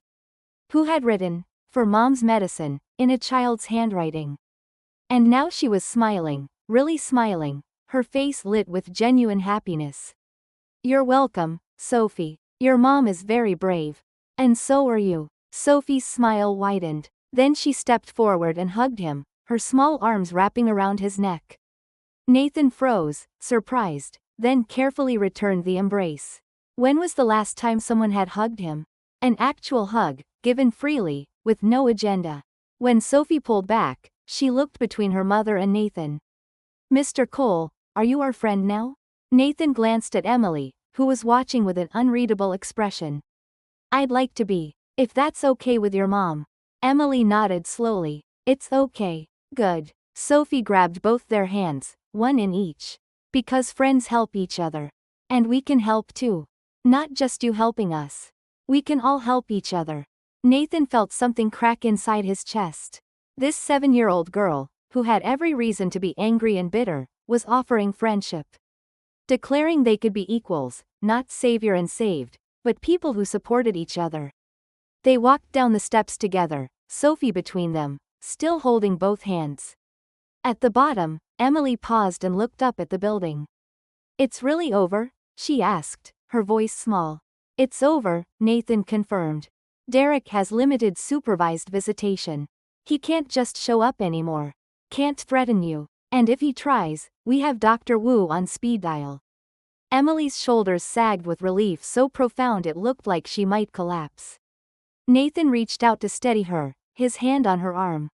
Who had written, for mom's medicine, in a child's handwriting. And now she was smiling, really smiling, her face lit with genuine happiness. You're welcome, Sophie. Your mom is very brave. And so are you. Sophie's smile widened. Then she stepped forward and hugged him, her small arms wrapping around his neck. Nathan froze, surprised, then carefully returned the embrace. When was the last time someone had hugged him? An actual hug, given freely, with no agenda. When Sophie pulled back, she looked between her mother and Nathan. Mr. Cole, are you our friend now? Nathan glanced at Emily, who was watching with an unreadable expression. I'd like to be. If that's okay with your mom. Emily nodded slowly. It's okay. Good. Sophie grabbed both their hands, one in each. Because friends help each other. And we can help too. Not just you helping us. We can all help each other. Nathan felt something crack inside his chest. This 7-year-old girl, who had every reason to be angry and bitter, was offering friendship. Declaring they could be equals, not savior and saved, but people who supported each other. They walked down the steps together, Sophie between them, still holding both hands. At the bottom, Emily paused and looked up at the building. It's really over? She asked, her voice small. It's over, Nathan confirmed. Derek has limited supervised visitation. He can't just show up anymore. Can't threaten you. And if he tries, we have Dr. Wu on speed dial. Emily's shoulders sagged with relief so profound it looked like she might collapse. Nathan reached out to steady her, his hand on her arm.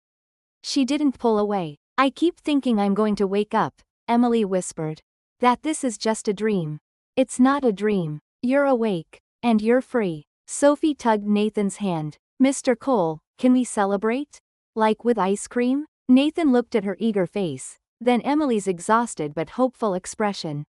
She didn't pull away. I keep thinking I'm going to wake up, Emily whispered. That this is just a dream. It's not a dream. You're awake. And you're free. Sophie tugged Nathan's hand. Mr. Cole, can we celebrate? Like with ice cream? Nathan looked at her eager face, then Emily's exhausted but hopeful expression.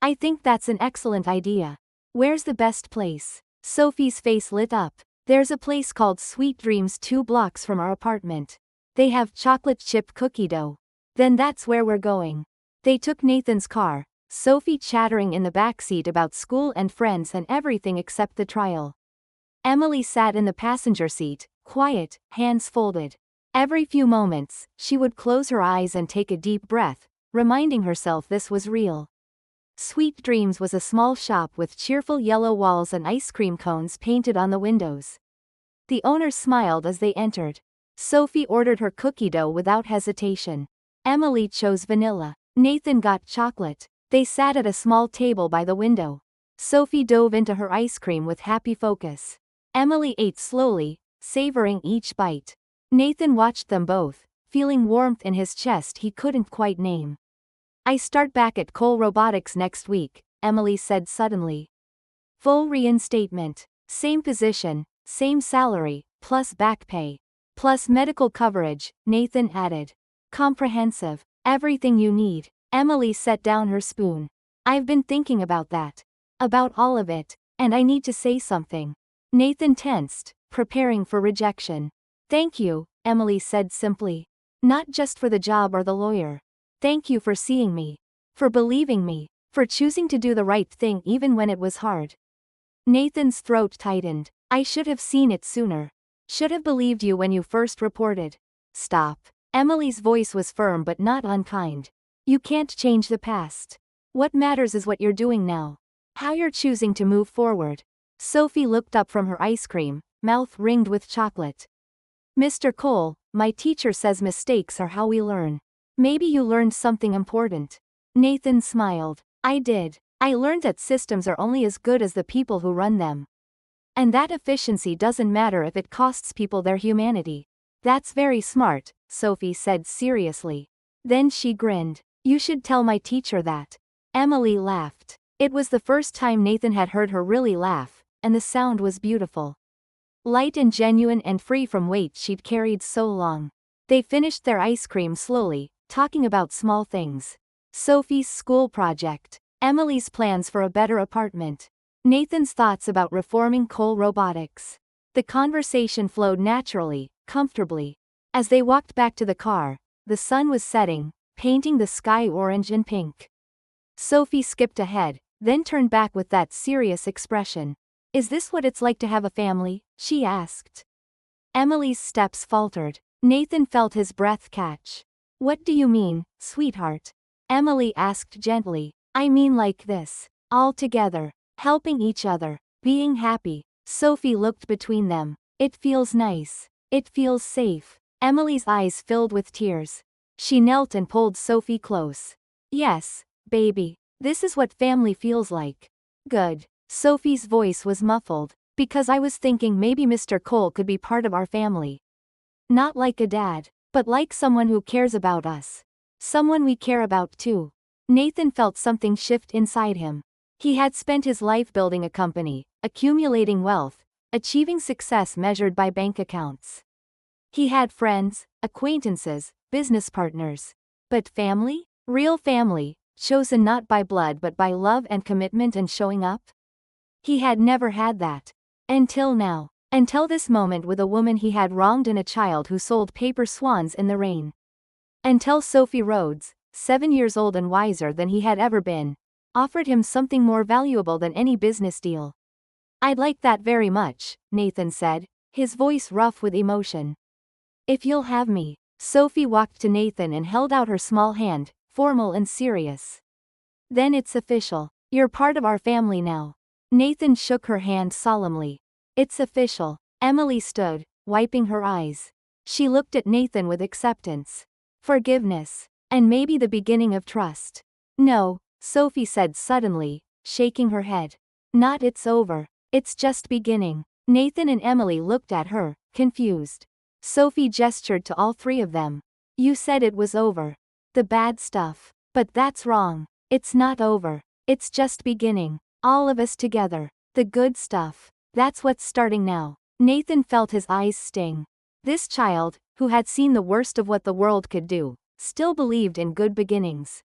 I think that's an excellent idea. Where's the best place? Sophie's face lit up. There's a place called Sweet Dreams 2 blocks from our apartment. They have chocolate chip cookie dough. Then that's where we're going. They took Nathan's car, Sophie chattering in the backseat about school and friends and everything except the trial. Emily sat in the passenger seat, quiet, hands folded. Every few moments, she would close her eyes and take a deep breath, reminding herself this was real. Sweet Dreams was a small shop with cheerful yellow walls and ice cream cones painted on the windows. The owner smiled as they entered. Sophie ordered her cookie dough without hesitation. Emily chose vanilla. Nathan got chocolate. They sat at a small table by the window. Sophie dove into her ice cream with happy focus. Emily ate slowly, savoring each bite. Nathan watched them both, feeling warmth in his chest he couldn't quite name. I start back at Cole Robotics next week, Emily said suddenly. Full reinstatement. Same position, same salary, plus back pay. Plus medical coverage, Nathan added. Comprehensive. Everything you need. Emily set down her spoon. I've been thinking about that. About all of it, and I need to say something. Nathan tensed, preparing for rejection. Thank you, Emily said simply. Not just for the job or the lawyer. Thank you for seeing me. For believing me. For choosing to do the right thing even when it was hard. Nathan's throat tightened. I should have seen it sooner. Should have believed you when you first reported. Stop. Emily's voice was firm but not unkind. You can't change the past. What matters is what you're doing now. How you're choosing to move forward. Sophie looked up from her ice cream, mouth ringed with chocolate. Mr. Cole, my teacher says mistakes are how we learn. Maybe you learned something important. Nathan smiled. I did. I learned that systems are only as good as the people who run them. And that efficiency doesn't matter if it costs people their humanity. That's very smart, Sophie said seriously. Then she grinned. You should tell my teacher that. Emily laughed. It was the first time Nathan had heard her really laugh, and the sound was beautiful. Light and genuine and free from weight she'd carried so long. They finished their ice cream slowly, talking about small things. Sophie's school project. Emily's plans for a better apartment. Nathan's thoughts about reforming Cole Robotics. The conversation flowed naturally, comfortably. As they walked back to the car, the sun was setting, painting the sky orange and pink. Sophie skipped ahead, then turned back with that serious expression. Is this what it's like to have a family? She asked. Emily's steps faltered. Nathan felt his breath catch. What do you mean, sweetheart? Emily asked gently. I mean like this. All together. Helping each other. Being happy. Sophie looked between them. It feels nice. It feels safe. Emily's eyes filled with tears. She knelt and pulled Sophie close. Yes, baby. This is what family feels like. Good. Sophie's voice was muffled. Because I was thinking maybe Mr. Cole could be part of our family. Not like a dad, but like someone who cares about us. Someone we care about too. Nathan felt something shift inside him. He had spent his life building a company, accumulating wealth, achieving success measured by bank accounts. He had friends, acquaintances, business partners. But family? Real family, chosen not by blood but by love and commitment and showing up? He had never had that. Until now. Until this moment with a woman he had wronged and a child who sold paper swans in the rain. Until Sophie Rhodes, 7 years old and wiser than he had ever been, offered him something more valuable than any business deal. I'd like that very much, Nathan said, his voice rough with emotion. If you'll have me. Sophie walked to Nathan and held out her small hand, formal and serious. Then it's official. You're part of our family now. Nathan shook her hand solemnly. It's official. Emily stood, wiping her eyes. She looked at Nathan with acceptance, forgiveness, and maybe the beginning of trust. No, Sophie said suddenly, shaking her head. Not it's over. It's just beginning. Nathan and Emily looked at her, confused. Sophie gestured to all three of them. You said it was over. The bad stuff. But that's wrong. It's not over. It's just beginning. All of us together. The good stuff. That's what's starting now. Nathan felt his eyes sting. This child, who had seen the worst of what the world could do, still believed in good beginnings.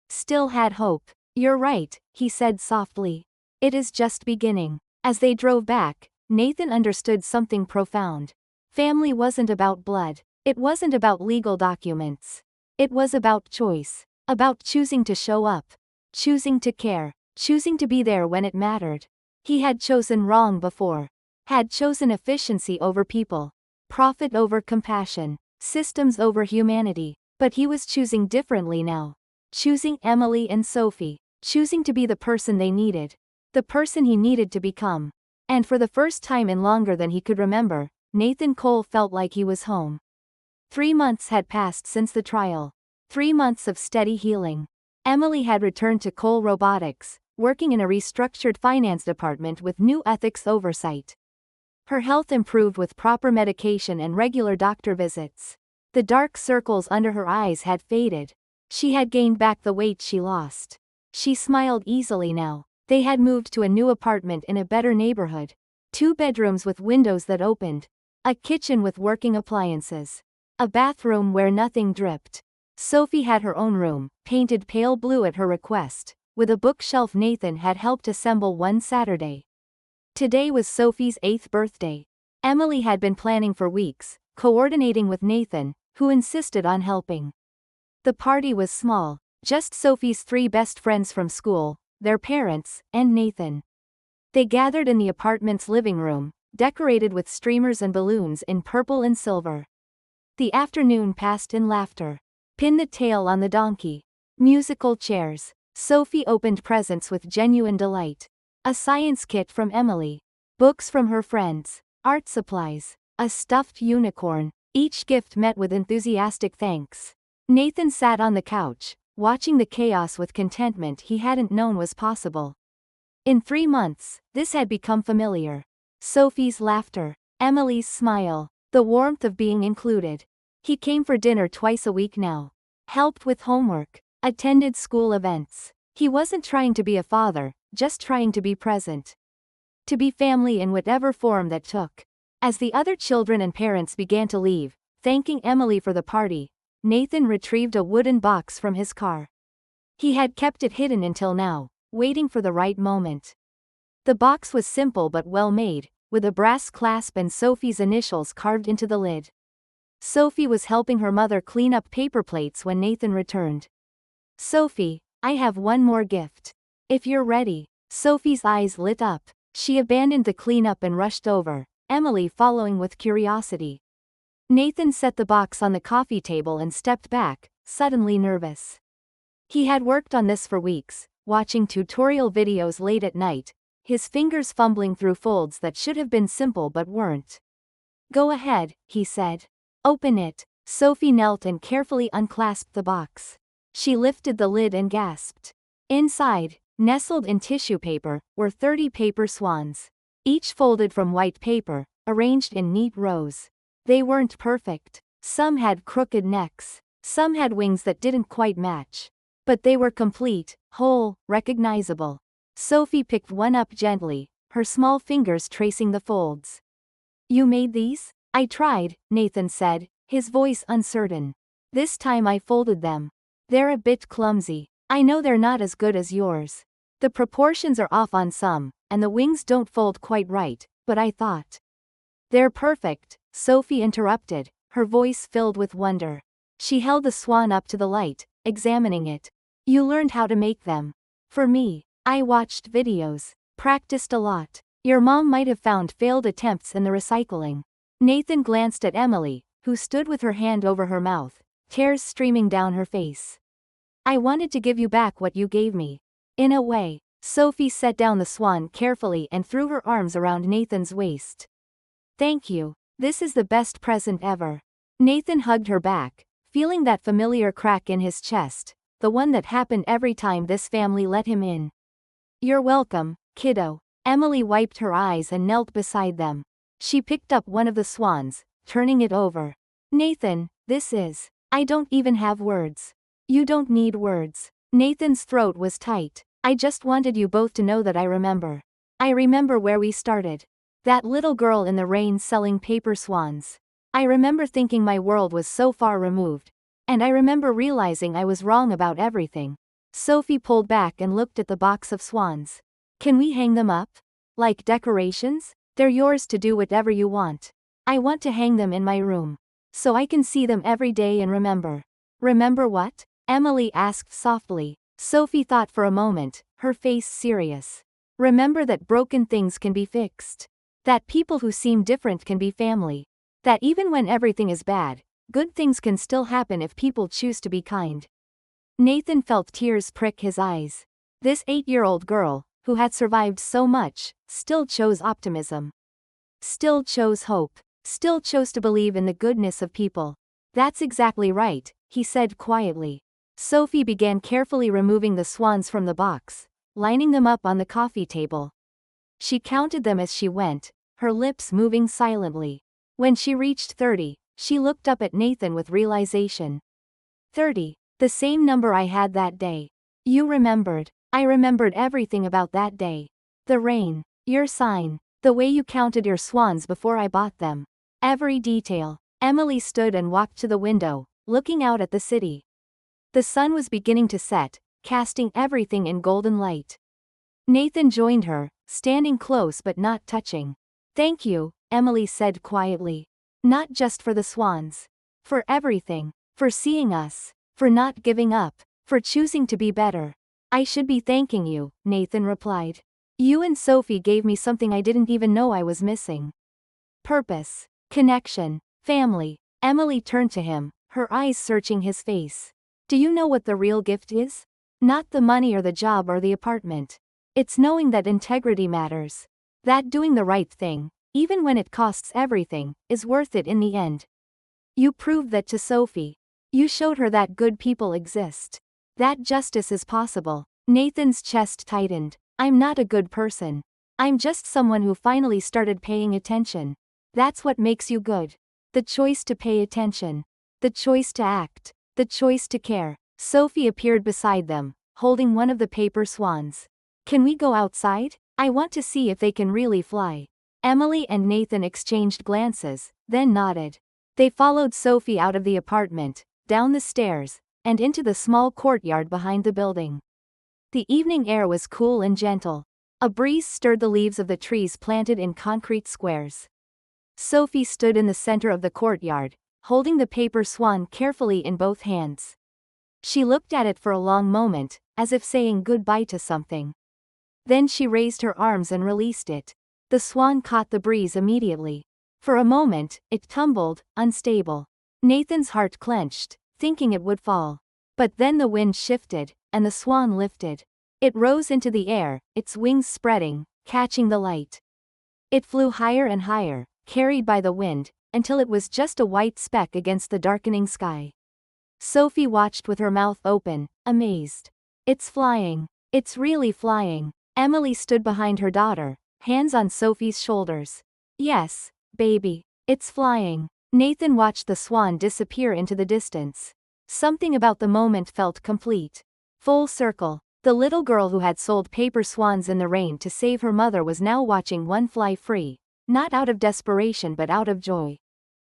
Still had hope. You're right, he said softly. It is just beginning. As they drove back, Nathan understood something profound. Family wasn't about blood. It wasn't about legal documents. It was about choice. About choosing to show up. Choosing to care. Choosing to be there when it mattered. He had chosen wrong before. Had chosen efficiency over people. Profit over compassion. Systems over humanity. But he was choosing differently now. Choosing Emily and Sophie. Choosing to be the person they needed. The person he needed to become. And for the first time in longer than he could remember, Nathan Cole felt like he was home. 3 months had passed since the trial. 3 months of steady healing. Emily had returned to Cole Robotics, working in a restructured finance department with new ethics oversight. Her health improved with proper medication and regular doctor visits. The dark circles under her eyes had faded. She had gained back the weight she lost. She smiled easily now. They had moved to a new apartment in a better neighborhood. 2 bedrooms with windows that opened. A kitchen with working appliances. A bathroom where nothing dripped. Sophie had her own room, painted pale blue at her request, with a bookshelf Nathan had helped assemble one Saturday. Today was Sophie's 8th birthday. Emily had been planning for weeks, coordinating with Nathan, who insisted on helping. The party was small, just Sophie's 3 best friends from school, their parents, and Nathan. They gathered in the apartment's living room, decorated with streamers and balloons in purple and silver. The afternoon passed in laughter. Pin the tail on the donkey. Musical chairs. Sophie opened presents with genuine delight. A science kit from Emily. Books from her friends. Art supplies. A stuffed unicorn. Each gift met with enthusiastic thanks. Nathan sat on the couch, watching the chaos with contentment he hadn't known was possible. In 3 months, this had become familiar. Sophie's laughter. Emily's smile. The warmth of being included. He came for dinner twice a week now. Helped with homework. Attended school events. He wasn't trying to be a father, just trying to be present. To be family in whatever form that took. As the other children and parents began to leave, thanking Emily for the party, Nathan retrieved a wooden box from his car. He had kept it hidden until now, waiting for the right moment. The box was simple but well made, with a brass clasp and Sophie's initials carved into the lid. Sophie was helping her mother clean up paper plates when Nathan returned. Sophie, I have one more gift. If you're ready. Sophie's eyes lit up. She abandoned the cleanup and rushed over, Emily following with curiosity. Nathan set the box on the coffee table and stepped back, suddenly nervous. He had worked on this for weeks, watching tutorial videos late at night, his fingers fumbling through folds that should have been simple but weren't. Go ahead, he said. Open it. Sophie knelt and carefully unclasped the box. She lifted the lid and gasped. Inside, nestled in tissue paper, were 30 paper swans. Each folded from white paper, arranged in neat rows. They weren't perfect. Some had crooked necks. Some had wings that didn't quite match. But they were complete, whole, recognizable. Sophie picked one up gently, her small fingers tracing the folds. You made these? I tried, Nathan said, his voice uncertain. This time I folded them. They're a bit clumsy. I know they're not as good as yours. The proportions are off on some, and the wings don't fold quite right, but I thought. They're perfect, Sophie interrupted, her voice filled with wonder. She held the swan up to the light, examining it. You learned how to make them. For me, I watched videos, practiced a lot. Your mom might have found failed attempts in the recycling. Nathan glanced at Emily, who stood with her hand over her mouth, tears streaming down her face. I wanted to give you back what you gave me. In a way. Sophie set down the swan carefully and threw her arms around Nathan's waist. Thank you. This is the best present ever. Nathan hugged her back, feeling that familiar crack in his chest, the one that happened every time this family let him in. You're welcome, kiddo. Emily wiped her eyes and knelt beside them. She picked up one of the swans, turning it over. Nathan, this is. I don't even have words. You don't need words. Nathan's throat was tight. I just wanted you both to know that I remember. I remember where we started. That little girl in the rain selling paper swans. I remember thinking my world was so far removed. And I remember realizing I was wrong about everything. Sophie pulled back and looked at the box of swans. Can we hang them up? Like decorations? They're yours to do whatever you want. I want to hang them in my room. So I can see them every day and remember. Remember what? Emily asked softly. Sophie thought for a moment, her face serious. Remember that broken things can be fixed. That people who seem different can be family. That even when everything is bad, good things can still happen if people choose to be kind. Nathan felt tears prick his eyes. This 8-year-old girl, who had survived so much, still chose optimism. Still chose hope. Still chose to believe in the goodness of people. That's exactly right, he said quietly. Sophie began carefully removing the swans from the box, lining them up on the coffee table. She counted them as she went, her lips moving silently. When she reached 30, she looked up at Nathan with realization. 30. The same number I had that day. You remembered. I remembered everything about that day. The rain. Your sign. The way you counted your swans before I bought them. Every detail. Emily stood and walked to the window, looking out at the city. The sun was beginning to set, casting everything in golden light. Nathan joined her, standing close but not touching. Thank you, Emily said quietly. Not just for the swans. For everything. For seeing us. For not giving up. For choosing to be better. I should be thanking you, Nathan replied. You and Sophie gave me something I didn't even know I was missing. Purpose. Connection. Family. Emily turned to him, her eyes searching his face. Do you know what the real gift is? Not the money or the job or the apartment. It's knowing that integrity matters. That doing the right thing, even when it costs everything, is worth it in the end. You proved that to Sophie. You showed her that good people exist. That justice is possible. Nathan's chest tightened. I'm not a good person. I'm just someone who finally started paying attention. That's what makes you good. The choice to pay attention. The choice to act. The choice to care. Sophie appeared beside them, holding one of the paper swans. Can we go outside? I want to see if they can really fly. Emily and Nathan exchanged glances, then nodded. They followed Sophie out of the apartment, down the stairs, and into the small courtyard behind the building. The evening air was cool and gentle. A breeze stirred the leaves of the trees planted in concrete squares. Sophie stood in the center of the courtyard, holding the paper swan carefully in both hands. She looked at it for a long moment, as if saying goodbye to something. Then she raised her arms and released it. The swan caught the breeze immediately. For a moment, it tumbled, unstable. Nathan's heart clenched, thinking it would fall. But then the wind shifted, and the swan lifted. It rose into the air, its wings spreading, catching the light. It flew higher and higher, carried by the wind, until it was just a white speck against the darkening sky. Sophie watched with her mouth open, amazed. It's flying. It's really flying. Emily stood behind her daughter, hands on Sophie's shoulders. Yes, baby. It's flying. Nathan watched the swan disappear into the distance. Something about the moment felt complete. Full circle. The little girl who had sold paper swans in the rain to save her mother was now watching one fly free, not out of desperation but out of joy.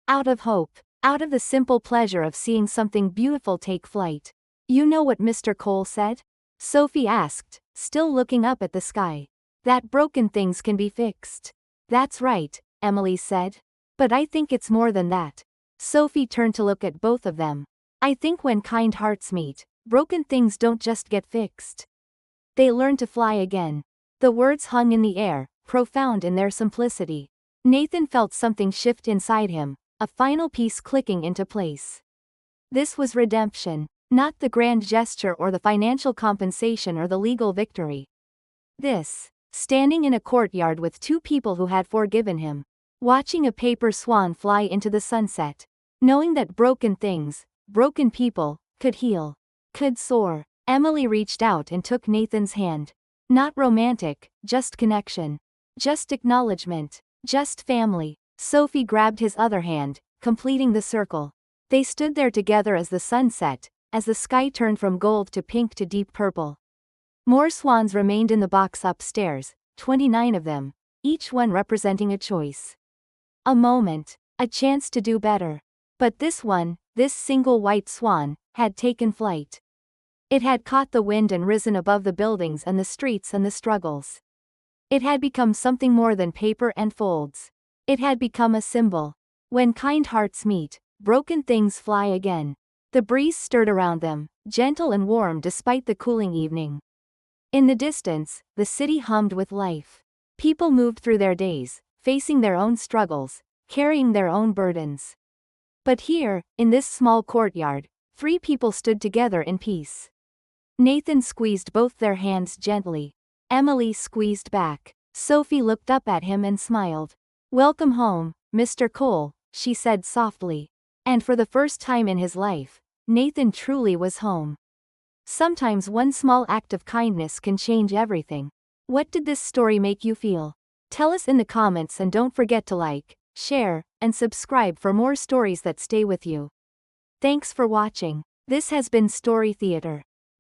Out of hope. Out of the simple pleasure of seeing something beautiful take flight. You know what Mr. Cole said? Sophie asked, still looking up at the sky. That broken things can be fixed. That's right, Emily said. But I think it's more than that. Sophie turned to look at both of them. I think when kind hearts meet, broken things don't just get fixed. They learn to fly again. The words hung in the air, profound in their simplicity. Nathan felt something shift inside him, a final piece clicking into place. This was redemption, not the grand gesture or the financial compensation or the legal victory. This, standing in a courtyard with two people who had forgiven him, watching a paper swan fly into the sunset. Knowing that broken things, broken people, could heal, could soar. Emily reached out and took Nathan's hand. Not romantic, just connection. Just acknowledgement. Just family. Sophie grabbed his other hand, completing the circle. They stood there together as the sun set, as the sky turned from gold to pink to deep purple. More swans remained in the box upstairs, 29 of them, each one representing a choice. A moment, a chance to do better. But this one, this single white swan, had taken flight. It had caught the wind and risen above the buildings and the streets and the struggles. It had become something more than paper and folds. It had become a symbol. When kind hearts meet, broken things fly again. The breeze stirred around them, gentle and warm despite the cooling evening. In the distance, the city hummed with life. People moved through their days, facing their own struggles, carrying their own burdens. But here, in this small courtyard, 3 people stood together in peace. Nathan squeezed both their hands gently. Emily squeezed back. Sophie looked up at him and smiled. "Welcome home, Mr. Cole," she said softly. And for the first time in his life, Nathan truly was home. Sometimes one small act of kindness can change everything. What did this story make you feel? Tell us in the comments and don't forget to like, share, and subscribe for more stories that stay with you. Thanks for watching. This has been Story Theater.